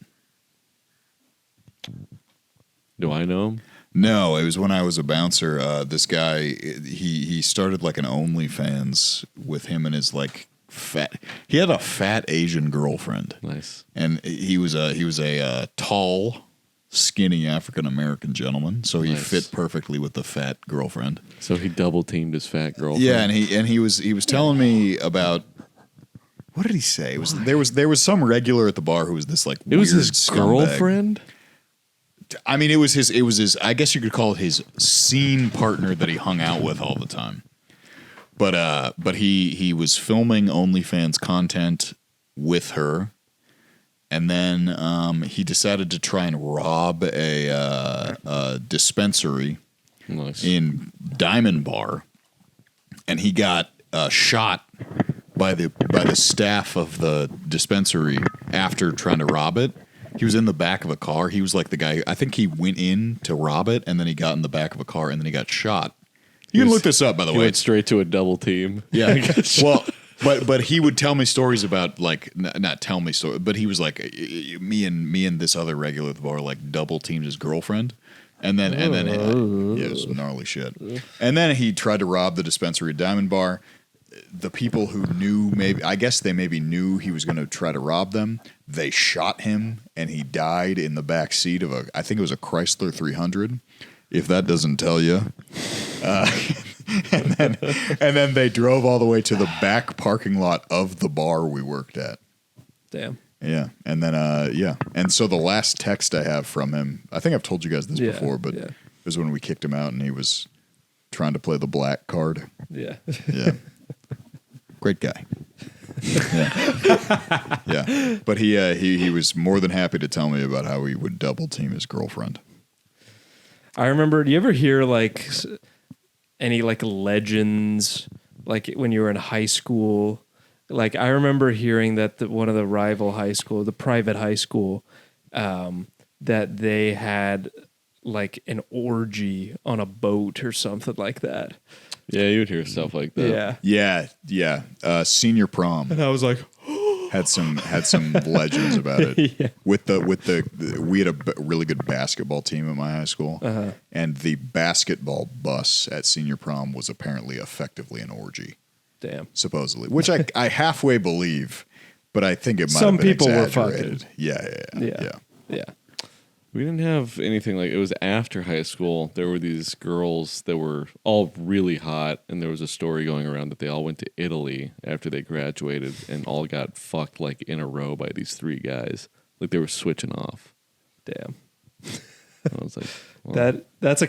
S1: Do I know him?
S3: No, it was when I was a bouncer. This guy, he started like an OnlyFans with him and his like fat. He had a fat Asian girlfriend.
S1: Nice.
S3: And he was a tall, skinny African American gentleman. So he fit perfectly with the fat girlfriend.
S1: So he double teamed his fat girlfriend.
S3: Yeah, and he was telling me about. What did he say? There was some regular at the bar who was this like
S1: It was
S3: weird
S1: his
S3: scumbag.
S1: girlfriend?
S3: I mean, it was his. I guess you could call it his scene partner that he hung out with all the time. But he was filming OnlyFans content with her, and then he decided to try and rob a dispensary
S1: Nice.
S3: in Diamond Bar, and he got shot by the staff of the dispensary after trying to rob it. He was in the back of a car. He was like the guy. I think he went in to rob it, and then he got in the back of a car, and then he got shot. You can look this up, by the way.
S1: He went straight to a double team.
S3: Yeah. Well, but he would tell me stories about like not tell me stories, but he was like me and this other regular at the bar like double teamed his girlfriend. And then it was gnarly shit. And then he tried to rob the dispensary at Diamond Bar. The people who knew, I guess they maybe knew he was going to try to rob them. They shot him, and he died in the back seat of I think it was a Chrysler 300. If that doesn't tell you. And then they drove all the way to the back parking lot of the bar we worked at.
S2: Damn.
S3: Yeah. And then, And so the last text I have from him, I think I've told you guys this before, but it was when we kicked him out and he was trying to play the black card.
S2: Yeah.
S3: Yeah. Great guy. Yeah. Yeah. But he was more than happy to tell me about how he would double team his girlfriend.
S2: I remember, do you ever hear like any like legends, like when you were in high school? Like I remember hearing that one of the rival high school, the private high school, that they had like an orgy on a boat or something like that.
S1: Yeah, you would hear stuff like that.
S2: Yeah.
S3: Senior prom.
S2: And I was like,
S3: had some legends about it.
S2: Yeah.
S3: We had a really good basketball team at my high school, and the basketball bus at senior prom was apparently effectively an orgy.
S2: Damn.
S3: Supposedly, which I halfway believe, but I think it might
S2: Some
S3: have been
S2: people were
S3: exaggerated.
S2: fucking.
S3: Yeah.
S1: We didn't have anything like it was after high school. There were these girls that were all really hot, and there was a story going around that they all went to Italy after they graduated and all got fucked like in a row by these three guys. Like they were switching off.
S2: Damn.
S1: I was like, well,
S2: that's a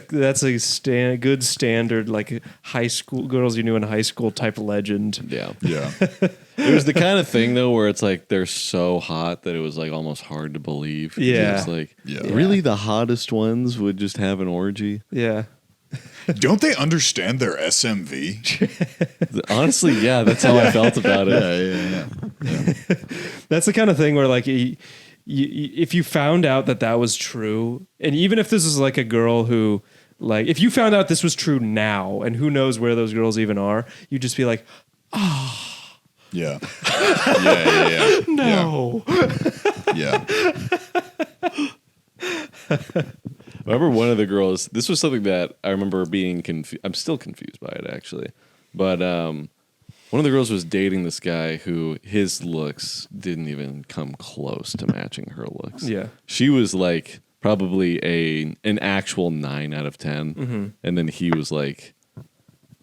S2: good standard like high school girls you knew in high school type legend.
S1: yeah.
S3: Yeah.
S1: It was the kind of thing though where it's like they're so hot that it was like almost hard to believe.
S2: Yeah.
S1: It's like
S3: Yeah.
S1: really the hottest ones would just have an orgy.
S2: Yeah.
S3: Don't they understand their SMV?
S1: Honestly, yeah, that's how I felt about it.
S3: Yeah.
S2: That's the kind of thing where like if you found out that was true, and even if this is like a girl who like if you found out this was true now, and who knows where those girls even are, you'd just be like,
S3: Yeah. Yeah.
S2: no.
S3: Yeah.
S1: I remember one of the girls, this was something that I remember being confused. I'm still confused by it, actually. But one of the girls was dating this guy who his looks didn't even come close to matching her looks.
S2: Yeah.
S1: She was like probably an actual 9 out of 10.
S2: Mm-hmm.
S1: And then he was like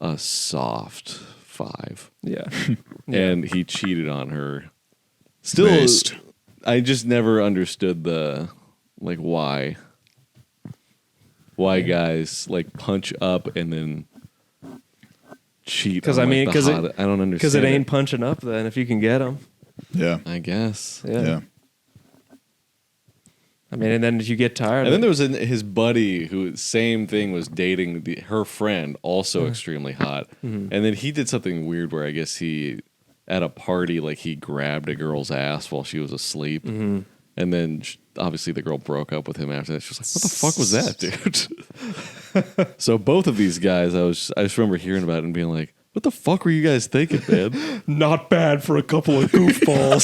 S1: a soft 5.
S2: Yeah.
S1: And he cheated on her. Still,
S3: Based.
S1: I just never understood the, like, why guys like punch up and then cheat.
S2: Because
S1: on,
S2: I mean,
S1: like,
S2: because
S1: I don't understand.
S2: Because it ain't punching up. Then if you can get them,
S3: Yeah.
S1: I guess.
S3: Yeah.
S2: I mean, and then if you get tired,
S1: And then there was his buddy who same thing was dating her friend, also extremely hot.
S2: Mm-hmm.
S1: And then he did something weird where I guess he at a party like he grabbed a girl's ass while she was asleep.
S2: Mm-hmm.
S1: And then obviously the girl broke up with him after that. She was like, "What the fuck was that, dude?" So both of these guys, I just remember hearing about it and being like, "What the fuck were you guys thinking, man?"
S2: not bad for a couple of goofballs.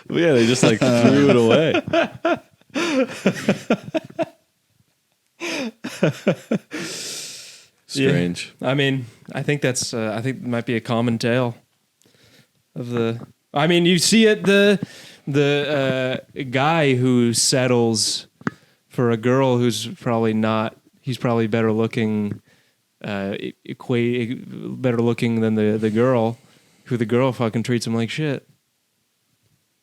S1: But yeah, they just like threw it away. Strange.
S2: Yeah. I mean, I think that's. I think it might be a common tale of the. I mean, you see it the guy who settles for a girl who's probably not. He's probably better looking. Better looking than the girl, who the girl fucking treats him like shit.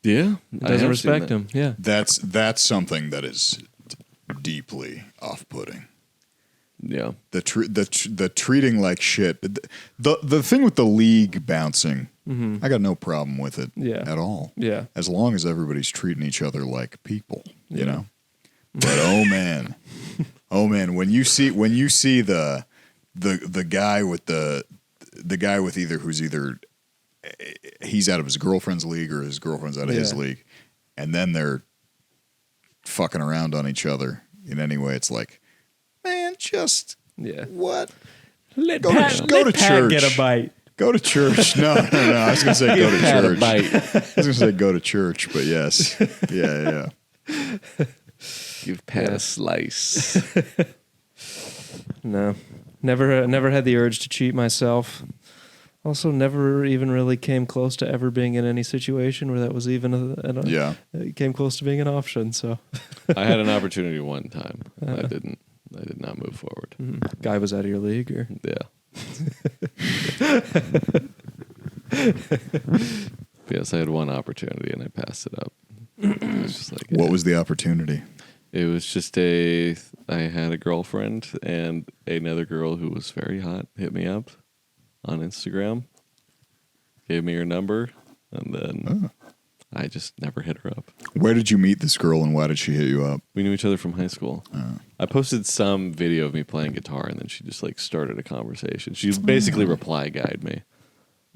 S1: Yeah,
S2: Doesn't respect him. Yeah.
S3: That's something that is deeply off-putting.
S1: Yeah,
S3: The treating like shit. The thing with the league bouncing, I got no problem with it
S2: Yeah.
S3: at all.
S2: Yeah.
S3: As long as everybody's treating each other like people, you know. But oh man, when you see the guy with the guy with who's either he's out of his girlfriend's league or his girlfriend's out of his league, and then they're fucking around on each other in any way, it's like, man, just what?
S2: Let Pat get a bite.
S3: Go to church. No. I was gonna say go to church. I was gonna say go to church, but yes, yeah.
S1: Give Pat a slice.
S2: No, never had the urge to cheat myself. Also, never even really came close to ever being in any situation where that was even it came close to being an option. So
S1: I had an opportunity one time. I did not move forward.
S2: Mm-hmm. Guy was out of your league, or
S1: Yes, I had one opportunity and I passed it up. It was just like,
S3: what was the opportunity?
S1: It was just I had a girlfriend, and another girl who was very hot hit me up on Instagram, gave me her number, and then I just never hit her up.
S3: Where did you meet this girl, and why did she hit you up?
S1: We knew each other from high school. I posted some video of me playing guitar, and then she just like started a conversation. She basically reply guide me,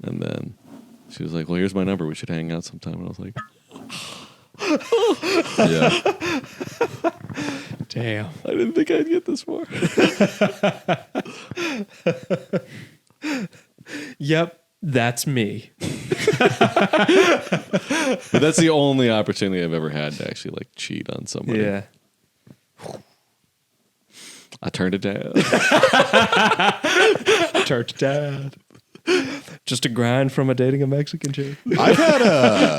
S1: and then she was like, "Well, here's my number. We should hang out sometime." And I was like, "Yeah."
S2: Damn.
S1: I didn't think I'd get this far.
S2: Yep, that's me.
S1: But that's the only opportunity I've ever had to actually like cheat on somebody.
S2: Yeah.
S1: I turned it down.
S2: Turned it down. Just a grind from dating a Mexican chick.
S3: I've had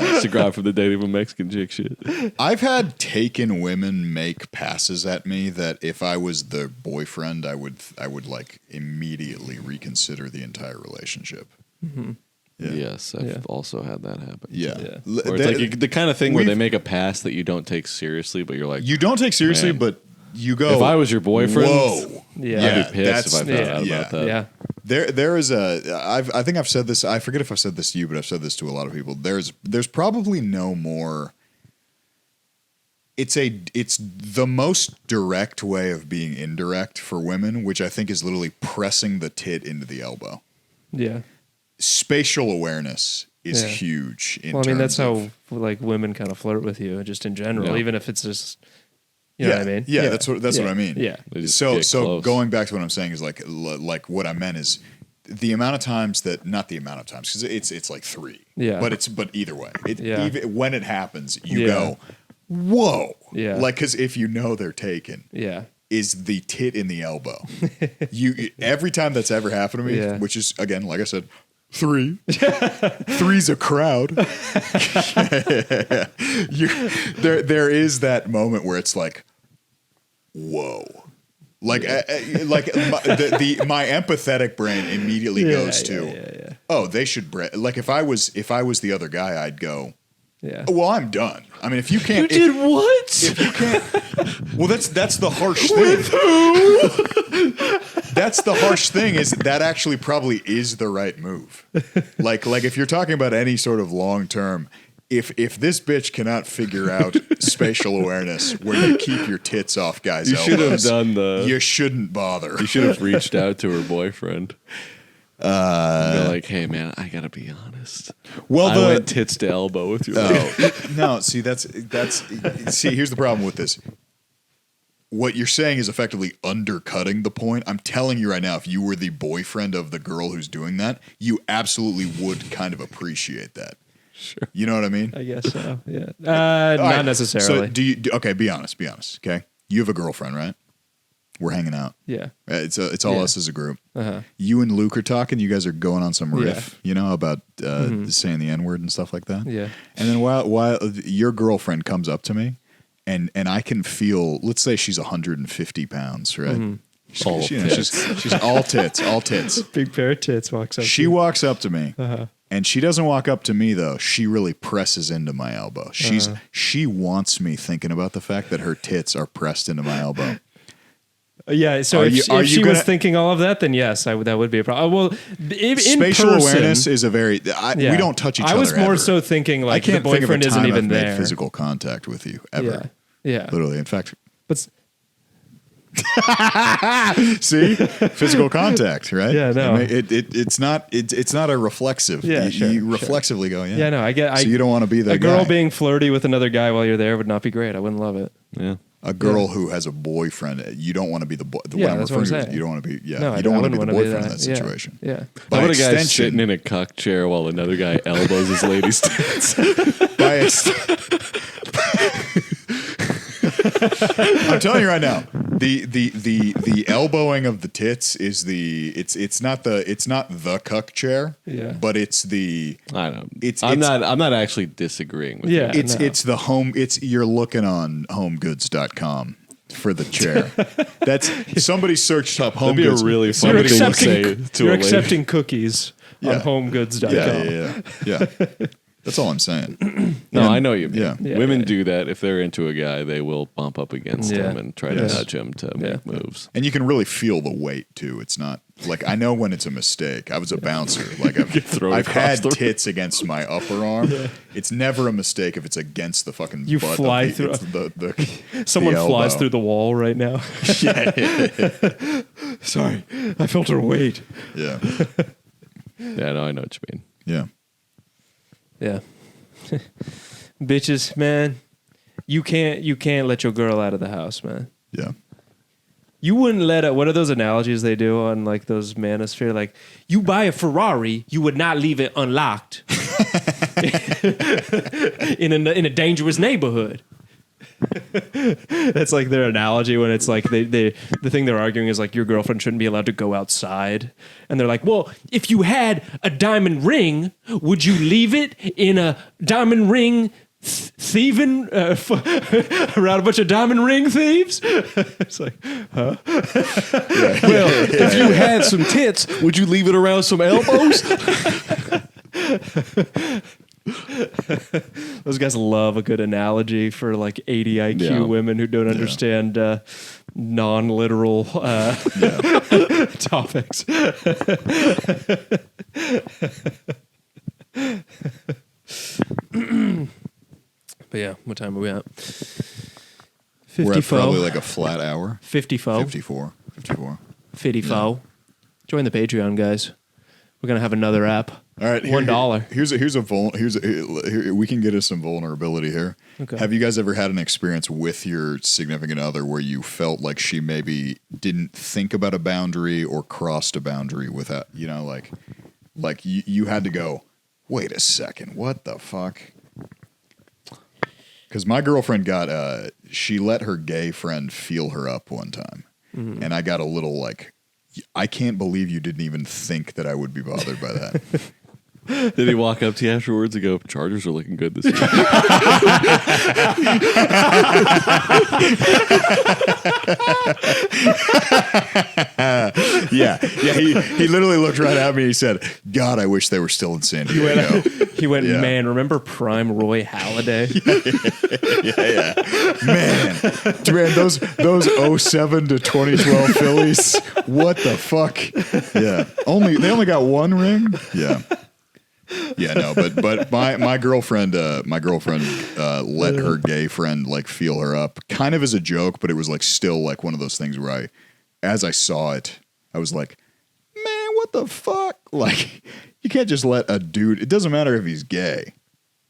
S1: Just a grind from the dating of a Mexican chick shit.
S3: I've had taken women make passes at me that if I was the boyfriend, I would like immediately reconsider the entire relationship.
S2: Mm-hmm.
S3: Yeah.
S1: Yes, I've also had that happen.
S3: Yeah.
S1: Or it's like the kind of thing where they make a pass that you don't take seriously, but you're like,
S3: you don't take seriously,
S1: man,
S3: but you go.
S1: if I was your boyfriend,
S3: whoa,
S1: I'd be pissed if I found out about that.
S2: Yeah.
S3: There is I think I've said this. I forget if I've said this to you, but I've said this to a lot of people. There's probably no more. It's the most direct way of being indirect for women, which I think is literally pressing the tit into the elbow.
S2: Yeah.
S3: Spatial awareness is huge.
S2: Well, I mean, that's how like women kind of flirt with you, just in general, even if it's just. You know what I mean?
S3: Yeah, that's what I mean.
S2: Yeah.
S3: So going back to what I'm saying is like what I meant is the amount of times not the amount of times, because it's like 3.
S2: Yeah.
S3: But either way, even when it happens, you go, whoa.
S2: Yeah.
S3: Like, because if you know they're taken.
S2: Yeah.
S3: Is the tit in the elbow. Every time that's ever happened to me, which is, again, like I said, 3. 3's a crowd. There is that moment where it's like, whoa. Like, my empathetic brain immediately goes to, oh, they should like if I was the other guy, I'd go, well, I'm done. I mean, if you can't,
S2: you did what?
S3: If you can't, well, that's the harsh thing.
S2: With who?
S3: That's the harsh thing, is that actually probably is the right move. Like if you're talking about any sort of long term, if this bitch cannot figure out spatial awareness where you keep your tits off guys' elbows,
S1: should have done
S3: you shouldn't bother.
S1: You should have reached out to her boyfriend. They're like, hey man, I gotta be honest.
S3: Well,
S1: I went tits to elbow with your
S3: no. See, that's here's the problem with this. What you're saying is effectively undercutting the point. I'm telling you right now, if you were the boyfriend of the girl who's doing that, you absolutely would kind of appreciate that.
S1: Sure.
S3: You know what I mean?
S2: I guess so. Yeah. Not necessarily.
S3: So okay, be honest. Okay. You have a girlfriend, right? We're hanging out.
S2: Yeah.
S3: It's all us as a group.
S2: Uh-huh.
S3: You and Luke are talking. You guys are going on some riff, about saying the N-word and stuff like that.
S2: Yeah.
S3: And then while your girlfriend comes up to me, and I can feel, let's say she's 150 pounds, right?
S2: Mm-hmm.
S3: She's all tits.
S2: Big pair of tits walks up.
S3: She walks up to me, and she doesn't walk up to me though. She really presses into my elbow. She wants me thinking about the fact that her tits are pressed into my elbow.
S2: Yeah, so if she was thinking all of that, then yes, that would be a problem. Well,
S3: spatial awareness is a very. We don't touch each other.
S2: I was more
S3: ever.
S2: so thinking like
S3: I can't
S2: the boyfriend
S3: think of a
S2: isn't
S3: time
S2: even
S3: I've made
S2: there.
S3: physical contact with you ever.
S2: Yeah.
S3: Literally. In fact,
S2: But
S3: See, physical contact, right?
S2: Yeah, no.
S3: It's not a reflexive.
S2: Yeah,
S3: you reflexively go, yeah.
S2: yeah, no, I get.
S3: So you don't want to be the
S2: a girl
S3: guy.
S2: being flirty with another guy while you're there would not be great. I wouldn't love it.
S1: Yeah.
S3: A girl who has a boyfriend, you don't want to be the
S2: Yeah,
S3: what I'm
S2: that's what I'm
S3: referring to.
S2: saying.
S3: You don't want to be. Yeah,
S2: No,
S3: you don't
S2: I
S3: want to be
S2: wouldn't
S3: the
S2: wanna
S3: boyfriend in that
S2: Yeah,
S3: situation.
S2: Yeah.
S3: By
S1: How about a guy
S3: extension,
S1: sitting in a cuck chair while another guy elbows his lady's tits?
S3: I'm telling you right now, the elbowing of the tits is it's not the cuck chair,
S2: Yeah.
S3: but it's the
S1: I know.
S3: I'm
S1: not actually disagreeing with
S2: Yeah.
S1: you.
S3: it's the home. You're looking on homegoods.com for the chair. That's somebody searched up home
S1: That'd be
S3: goods.
S1: a really fun
S2: You're
S1: thing to
S2: accepting,
S1: say to
S2: you're
S1: a lady.
S2: accepting cookies on homegoods.com.
S3: Yeah. That's all I'm saying.
S1: No, I know what you mean.
S3: Yeah.
S2: Yeah,
S1: Women
S2: yeah.
S1: do that. If they're into a guy, they will bump up against
S2: Yeah.
S1: him and try to
S3: Yes.
S1: nudge him to make moves.
S3: And you can really feel the weight too. It's not like I know when it's a mistake. I was a bouncer. Like
S1: throw it
S3: I've
S1: across
S3: had
S1: the room.
S3: tits against my upper arm. It's never a mistake if it's against the fucking.
S2: You
S3: butt
S2: fly
S3: of the,
S2: through-
S3: it's the
S2: Someone
S3: the
S2: flies
S3: elbow.
S2: through the wall right now. Sorry, I felt her weight.
S3: Yeah,
S1: Yeah, no, I know what you mean.
S3: yeah.
S2: Yeah. Bitches, man, you can't let your girl out of the house, man.
S3: Yeah.
S2: You wouldn't let what are those analogies they do on like those Manosphere? Like, you buy a Ferrari, you would not leave it unlocked in a dangerous neighborhood. That's like their analogy when it's like the thing they're arguing is like your girlfriend shouldn't be allowed to go outside, and they're like, well, if you had a diamond ring, would you leave it in a diamond ring thieving around a bunch of diamond ring thieves? It's like,
S1: Well, if you had some tits, would you leave it around some elbows?
S2: those guys love a good analogy for like 80 IQ
S1: Yeah.
S2: women who don't understand non-literal topics. But yeah, what time are we at?
S3: We're at
S2: 54.
S3: probably like a flat hour.
S2: 54.
S3: 54.
S2: 54. Join the Patreon, guys. We're gonna have another app.
S3: All right,
S2: $1.
S3: Here, we can get us some vulnerability here.
S2: Okay.
S3: Have you guys ever had an experience with your significant other where you felt like she maybe didn't think about a boundary or crossed a boundary without, like you had to go, wait a second, what the fuck? Because my girlfriend she let her gay friend feel her up one time, and I got a little like, I can't believe you didn't even think that I would be bothered by that.
S1: Did he walk up to you afterwards and go, Chargers are looking good this year?
S3: Yeah. He literally looked right at me. He said, "God, I wish they were still in San Diego."
S2: He went,
S3: Yeah.
S2: man, remember prime Roy Halladay?
S3: Man, those 07 to 2012 Phillies. What the fuck? Yeah. They only got one ring. Yeah. Yeah, no, but my girlfriend let her gay friend like feel her up, kind of as a joke, but it was like still like one of those things where as I saw it, I was like, man, what the fuck? Like, you can't just let a dude. It doesn't matter if he's gay.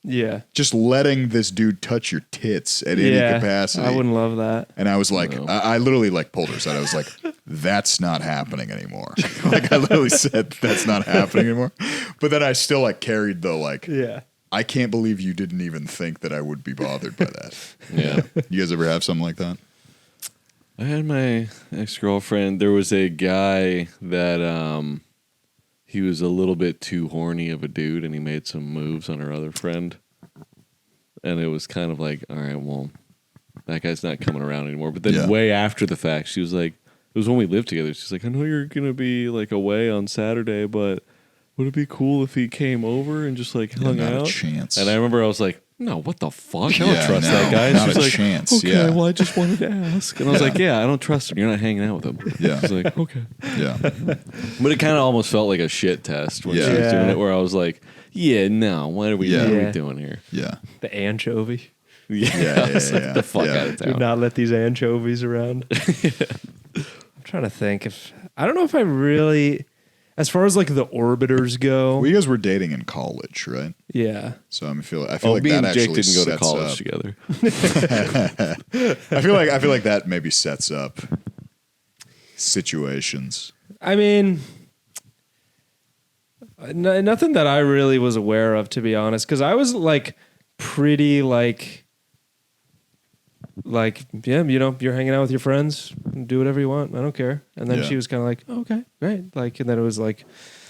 S2: Yeah.
S3: Just letting this dude touch your tits at any capacity.
S2: I wouldn't love that.
S3: And I was like,
S1: No.
S3: I literally like pulled her aside. I was like, that's not happening anymore. Like I literally said, that's not happening anymore. But then I still like carried the like,
S2: Yeah.
S3: I can't believe you didn't even think that I would be bothered by that.
S1: Yeah.
S3: You guys ever have something like that?
S1: I had my ex-girlfriend. There was a guy that he was a little bit too horny of a dude, and he made some moves on her other friend. And it was kind of like, all right, well, that guy's not coming around anymore. But then way after the fact, she was like, it was when we lived together. She's like, I know you're going to be like away on Saturday, but would it be cool if he came over and just like hung
S3: not
S1: out?
S3: a chance.
S1: And I remember I was like, no, what the fuck? I
S3: Yeah,
S1: don't trust
S3: no,
S1: that guy. And
S3: not
S1: she's
S3: a
S1: like,
S3: chance,
S1: okay,
S3: yeah.
S1: well, I just wanted to ask. And I was like, yeah, I don't trust him. You're not hanging out with him.
S3: Yeah.
S1: She's like, okay.
S3: Yeah.
S1: But it kind of almost felt like a shit test when she was
S3: Yeah.
S1: doing it, where I was like, yeah, no, what are we
S3: Yeah.
S1: what are
S2: Yeah.
S1: we doing here?
S3: Yeah.
S2: The anchovy.
S3: Yeah,
S1: Get the fuck out of
S2: Do
S1: town.
S2: not let these anchovies around. I'm trying to think I don't know if I really, as far as like the orbiters go.
S3: Well, you guys were dating in college, right?
S2: Yeah.
S3: So I feel like
S1: Me
S3: that
S1: and Jake
S3: actually
S1: didn't go to
S3: sets
S1: college
S3: up.
S1: together.
S3: I feel like that maybe sets up situations.
S2: I mean, nothing that I really was aware of, to be honest, because I was like pretty like yeah, you know, you're hanging out with your friends, do whatever you want, I don't care. And then
S3: Yeah.
S2: she was kind of like, oh, okay, great, like, and then it was like,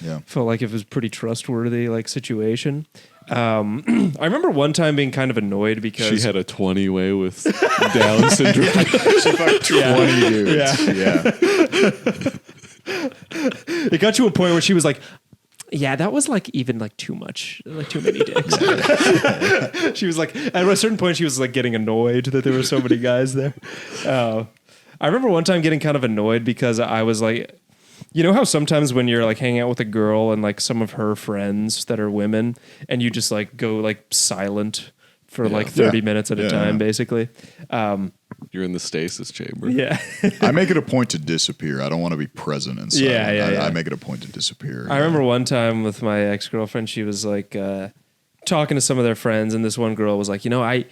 S3: Yeah.
S2: felt like it was pretty trustworthy like situation. I remember one time being kind of annoyed because
S1: She had a 20-way with Down syndrome.
S3: She fucked 20 dudes. Yeah.
S2: it got to a point where she was like, yeah, that was like even like too much, like too many dicks. She was like, at a certain point, she was like getting annoyed that there were so many guys there. I remember one time getting kind of annoyed because I was like, you know how sometimes when you're like hanging out with a girl and like some of her friends that are women and you just like go like silent for like 30 minutes at a time, basically.
S1: You're in the stasis chamber.
S2: Yeah.
S3: I make it a point to disappear. I don't want to be present inside.
S2: Yeah.
S3: I make it a point to disappear.
S2: I remember one time with my ex-girlfriend, she was like talking to some of their friends, and this one girl was like, you know, I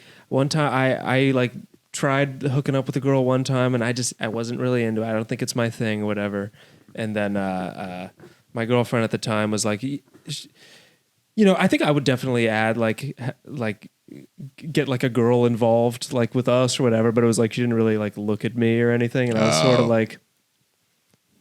S2: like tried hooking up with a girl one time, and I wasn't really into it. I don't think it's my thing or whatever. And then my girlfriend at the time was like, you know, I think I would definitely add like get like a girl involved like with us or whatever, but it was like she didn't really like look at me or anything, and I was sort of like,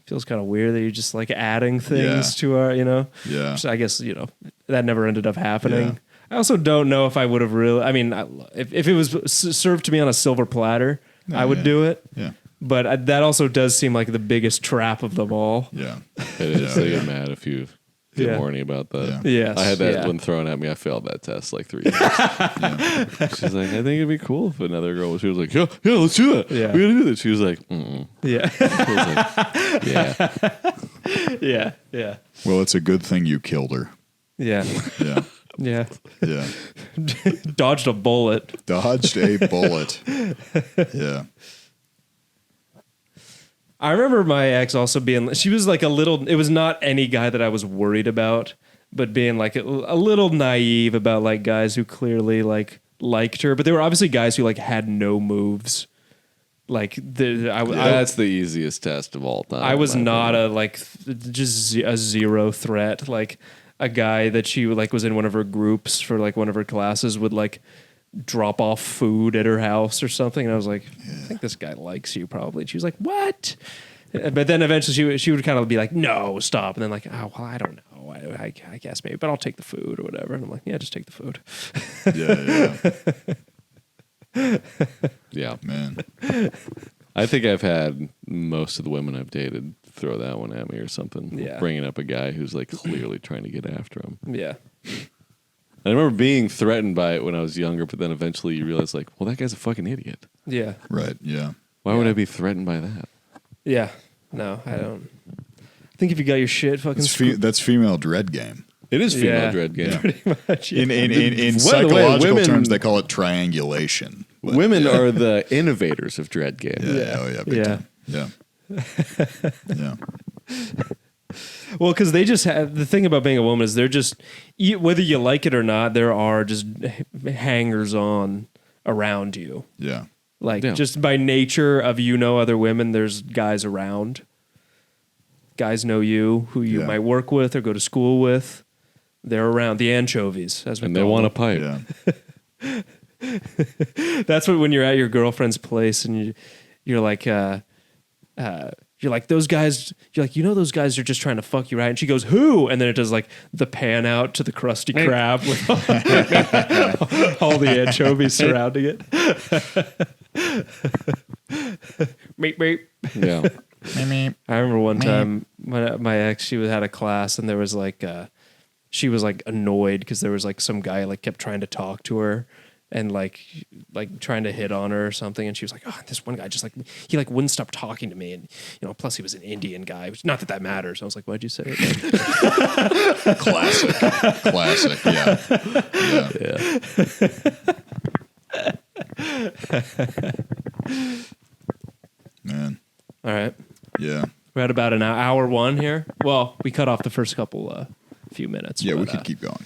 S2: feels kind of weird that you're just like adding things to our, you know.
S3: Yeah.
S2: So I guess, you know, that never ended up happening.
S3: Yeah.
S2: I also don't know if I would have really, I mean, if it was served to me on a silver platter, I would do it.
S3: Yeah.
S2: But that also does seem like the biggest trap of them all.
S3: Yeah.
S1: It is. They get mad if you get horny about that.
S3: Yeah.
S2: Yes,
S1: I had that
S2: yeah.
S1: one thrown at me. I failed that test like 3 times. She's like, I think it'd be cool if another girl was. She was like, yeah, let's do that.
S2: Yeah.
S1: We gotta do that. She was like,
S2: Yeah.
S1: I was like, yeah.
S2: Yeah. Yeah.
S3: Well, it's a good thing you killed her.
S2: Yeah.
S3: Yeah.
S2: Yeah.
S3: Yeah.
S2: Dodged a bullet.
S3: Dodged a bullet. Yeah.
S2: I remember my ex also being, she was like a little, it was not any guy that I was worried about, but being like a little naive about like guys who clearly like liked her, but they were obviously guys who like had no moves. Like
S1: That's the easiest test of all time.
S2: I was not a like just a zero threat. Like a guy that she like was in one of her groups for like one of her classes would like drop off food at her house or something, and I was like, I think this guy likes you probably. And she was like, what? But then eventually she would kind of be like, no, stop. And then like, oh well, I don't know. I guess maybe, but I'll take the food or whatever. And I'm like, yeah, just take the food.
S3: Yeah.
S1: Yeah.
S3: Man.
S1: I think I've had most of the women I've dated throw that one at me or something.
S2: Yeah.
S1: Bringing up a guy who's like clearly trying to get after him.
S2: Yeah.
S1: I remember being threatened by it when I was younger, but then eventually you realize like, well, that guy's a fucking idiot.
S2: Yeah.
S3: Right. Yeah.
S1: Why would I be threatened by that?
S2: Yeah. No, I don't. I think if you got your shit fucking
S3: That's female dread game.
S1: It is female
S2: Yeah.
S1: dread game.
S2: pretty much. Yeah.
S3: In
S1: By the way,
S3: psychological
S1: women-
S3: terms, they call it triangulation. But
S1: Women are the innovators of dread game.
S3: Yeah. Oh yeah. Big
S2: Yeah.
S3: time. Yeah. Yeah.
S2: Well, because they just have the thing about being a woman is they're just whether you like it or not, there are just hangers on around you.
S3: Yeah.
S2: Like
S1: Yeah.
S2: just by nature of other women, there's guys around. Guys know you who you
S3: Yeah.
S2: might work with or go to school with. They're around the anchovies, as we
S1: And they
S2: call
S1: want a
S2: them.
S1: pipe.
S3: Yeah.
S2: That's what when you're at your girlfriend's place and you're like those guys. You're like, those guys are just trying to fuck you, right? And she goes, who? And then it does like the pan out to the Krusty Krab with all the anchovies surrounding it. Meep meep.
S1: Yeah.
S2: I remember one time when my ex, she had a class and there was like, she was like annoyed because there was like some guy like kept trying to talk to her and like trying to hit on her or something. And she was like, oh, this one guy just like, he like wouldn't stop talking to me. And, plus he was an Indian guy, which not that matters. I was like, why'd you say it?
S3: Classic. Yeah. Yeah.
S1: Yeah.
S3: Man.
S2: All right.
S3: Yeah.
S2: We're at about an hour one here. Well, we cut off the first couple few minutes.
S3: Yeah,
S2: but,
S3: we could keep going.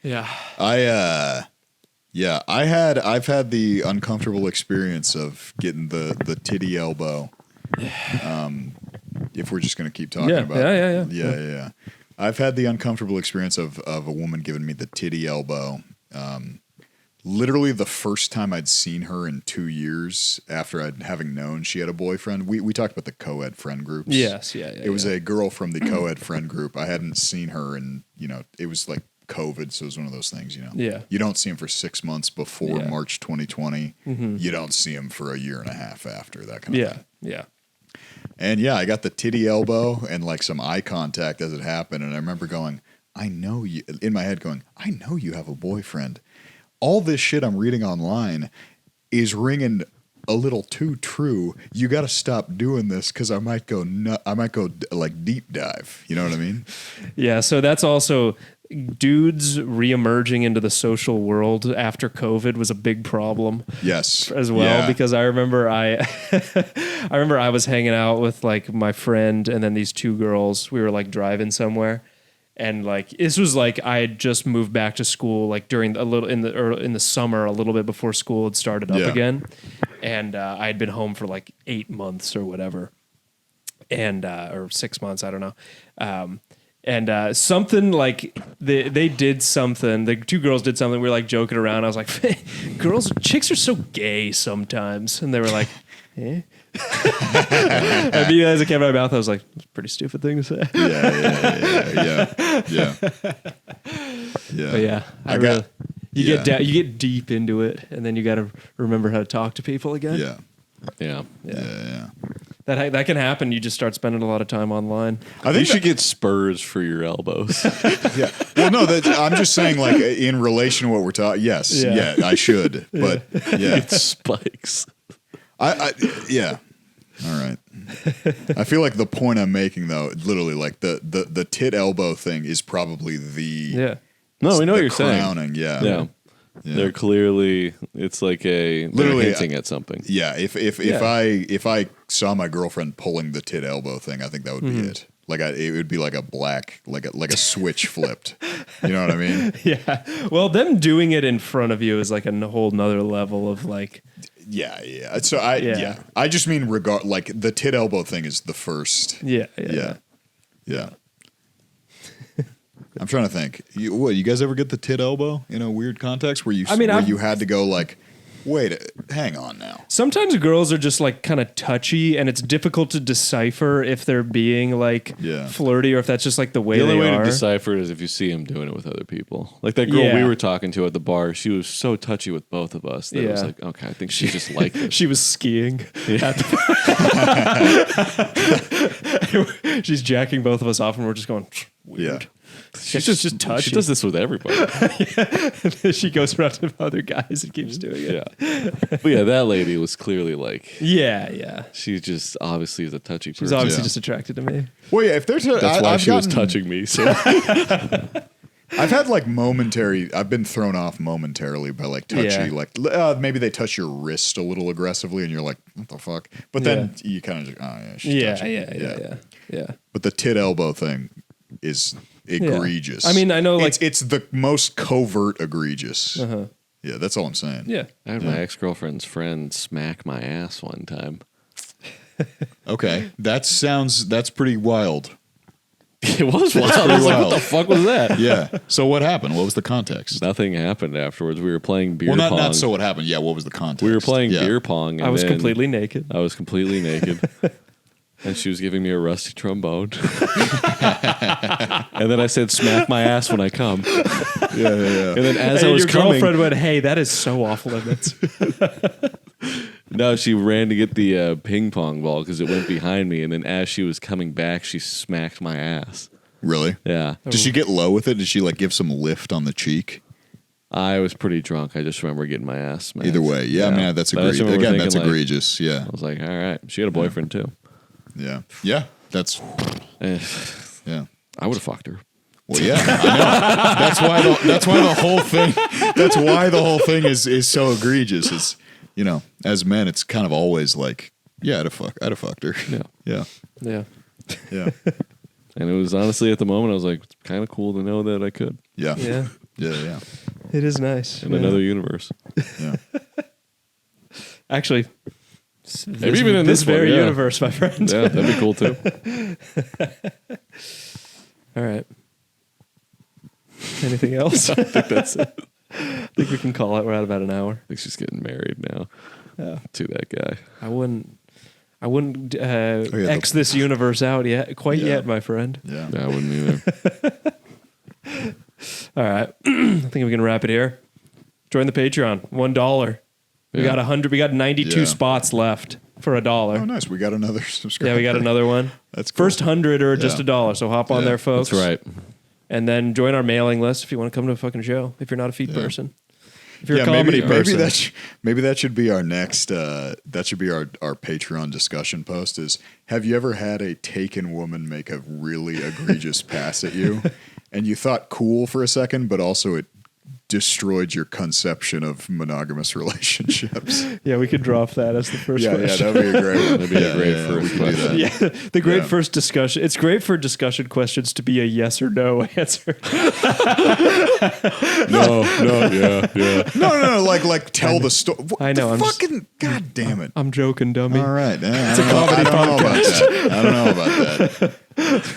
S2: Yeah.
S3: I've had the uncomfortable experience of getting the titty elbow. If we're just going to keep talking about it. Yeah. I've had the uncomfortable experience of a woman giving me the titty elbow. Literally the first time I'd seen her in 2 years after having known she had a boyfriend. We talked about the co-ed friend groups.
S2: Yes, yeah.
S3: It was a girl from the co-ed friend group. I hadn't seen her in, it was like COVID, so it was one of those things,
S2: Yeah.
S3: You don't see him for 6 months before March 2020.
S2: Mm-hmm.
S3: You don't see him for a year and a half after, that kind of thing.
S2: Yeah.
S3: And yeah, I got the titty elbow and like some eye contact as it happened. And I remember going, I know you, in my head going, I know you have a boyfriend. All this shit I'm reading online is ringing a little too true. You got to stop doing this because I might go like deep dive. You know what I mean?
S2: Yeah. So that's also dudes reemerging into the social world after COVID was a big problem.
S3: Yes,
S2: as well, because I remember I was hanging out with like my friend and then these two girls. We were like driving somewhere. And like this was like I had just moved back to school like during in the summer, a little bit before school had started up again, and I had been home for like 8 months or whatever, and or 6 months, I don't know, and something like they did something. The two girls did something. We were like joking around. I was like, chicks are so gay sometimes, and they were like, eh. I mean, as it came out of my mouth, I was like, "It's a pretty stupid thing to say."
S3: Yeah.
S2: But yeah, you get deep into it, and then you got to remember how to talk to people again.
S3: Yeah.
S2: That can happen. You just start spending a lot of time online.
S1: I think you should get spurs for your elbows.
S3: Yeah. Well, no, I'm just saying, like in relation to what we're talking. Yes. Yeah. I should. But yeah,
S1: Get spikes.
S3: Yeah. All right. I feel like the point I'm making, though, literally, like the tit elbow thing is probably the
S1: No, we know what you're
S3: crowning,
S1: saying.
S3: Yeah.
S1: They're clearly, it's like literally hinting at something.
S3: Yeah. If I saw my girlfriend pulling the tit elbow thing, I think that would be it. Like it would be like a black, like a switch flipped. You know what I mean?
S2: Yeah. Well, them doing it in front of you is like a whole nother level of like.
S3: Yeah. So I just mean like the tit elbow thing is the first. Yeah. I'm trying to think. You guys ever get the tit elbow in a weird context where you had to go like, wait, hang on now.
S2: Sometimes girls are just like kind of touchy, and it's difficult to decipher if they're being like flirty or if that's just like the way they are.
S1: The only way to decipher it is if you see him doing it with other people. Like that girl we were talking to at the bar, she was so touchy with both of us that it was like, okay, I think she just liked it.
S2: She was skiing. At she's jacking both of us off, and we're just going, weird.
S3: Yeah.
S1: She's just touchy. She does this with everybody.
S2: She goes around to other guys and keeps doing it.
S1: Yeah. But yeah, that lady was clearly like...
S2: Yeah.
S1: She just obviously is a touchy person.
S2: She's obviously just attracted to me.
S3: Well, yeah, if there's
S1: that's why she was touching me. So
S3: I've had like I've been thrown off momentarily by like touchy, like maybe they touch your wrist a little aggressively and you're like, what the fuck? But then you kind of just, oh yeah, she's touching.
S2: Yeah.
S3: But the tit elbow thing is egregious.
S2: I mean, I know like
S3: it's the most covert egregious. Yeah, that's all I'm saying.
S2: Yeah.
S1: I had my ex-girlfriend's friend smack my ass one time.
S3: Okay. That's pretty wild.
S1: It was wild. I was like, what the fuck was that?
S3: Yeah. So what happened? What was the context?
S1: Nothing happened afterwards. We were playing beer pong.
S3: Not so what happened. Yeah, what was the context?
S1: We were playing beer pong. And
S2: I was completely naked.
S1: I was completely naked. And she was giving me a rusty trombone. And then I said, smack my ass when I come.
S3: Yeah.
S1: And then as I was
S2: your
S1: coming...
S2: girlfriend went, hey, that is so off limits.
S1: No, she ran to get the ping pong ball because it went behind me. And then as she was coming back, she smacked my ass.
S3: Really?
S1: Yeah.
S3: Did she get low with it? Did she like give some lift on the cheek?
S1: I was pretty drunk. I just remember getting my ass smacked.
S3: Either way. Yeah, man, that's egregious. Again, that's egregious. Yeah.
S1: I was like, all right. She had a boyfriend too.
S3: Yeah. Yeah. That's... Yeah.
S1: I would have fucked her.
S3: Well, yeah, I know. That's why the whole thing is so egregious. you know, as men, it's kind of always like, yeah, I'd have fucked her.
S1: Yeah.
S3: Yeah.
S2: Yeah.
S3: Yeah.
S1: And it was honestly at the moment I was like, it's kind of cool to know that I could
S3: Yeah.
S2: Yeah.
S3: Yeah. Yeah.
S2: It is nice.
S1: in another universe.
S3: Yeah.
S2: Actually,
S1: Maybe even in this one,
S2: very
S1: yeah.
S2: universe, my friend.
S1: Yeah, that'd be cool too.
S2: All right. Anything else?
S1: I think that's it.
S2: I think we can call it. We're at about an hour.
S1: I think she's getting married now to that guy.
S2: I wouldn't
S3: yeah,
S2: X this universe out yet, my friend.
S3: Yeah.
S1: No, I wouldn't either.
S2: All right. I think we can wrap it here. Join the Patreon. $1. We
S1: Yeah.
S2: got 100. We got 92
S3: Yeah.
S2: spots left for $1.
S3: Oh, nice. We got another subscriber.
S2: Yeah, we got another one.
S3: That's cool.
S2: First 100 or just
S3: Yeah.
S2: $1. So hop on
S3: Yeah,
S2: there, folks.
S1: That's right.
S2: And then join our mailing list if you want to come to a fucking show. If you're not a feet person. If you're a
S3: maybe,
S2: comedy person.
S3: maybe that should be our next. That should be our Patreon discussion post. Is have you ever had a taken woman make a really egregious pass at you, and you thought cool for a second, but also it destroyed your conception of monogamous relationships?
S2: Yeah, we could drop that as the first
S3: Yeah,
S2: question.
S3: that'd be a great.
S1: That'd be a great
S3: we
S1: first
S3: could do
S1: question.
S3: that.
S2: Yeah, the great
S3: Yeah.
S2: first discussion. It's great for discussion questions to be a yes or no answer.
S1: No, yeah.
S3: No. Like tell the story.
S2: I know, I'm just-
S3: Fucking god damn it.
S2: I'm joking, dummy.
S3: All right. It's a comedy podcast. I don't know about that.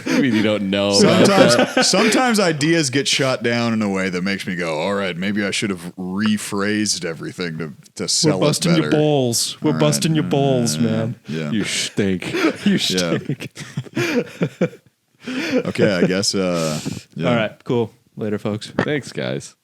S1: Maybe you don't know.
S3: Sometimes ideas get shot down in a way that makes me go, all right, maybe I should have rephrased everything to sell
S2: We're busting
S3: it
S2: your
S3: better.
S2: balls. We're
S3: All
S2: busting your balls, man.
S3: Yeah.
S1: You stink.
S2: You stink.
S3: Okay, I guess. Yeah.
S2: All right, cool. Later, folks.
S1: Thanks, guys.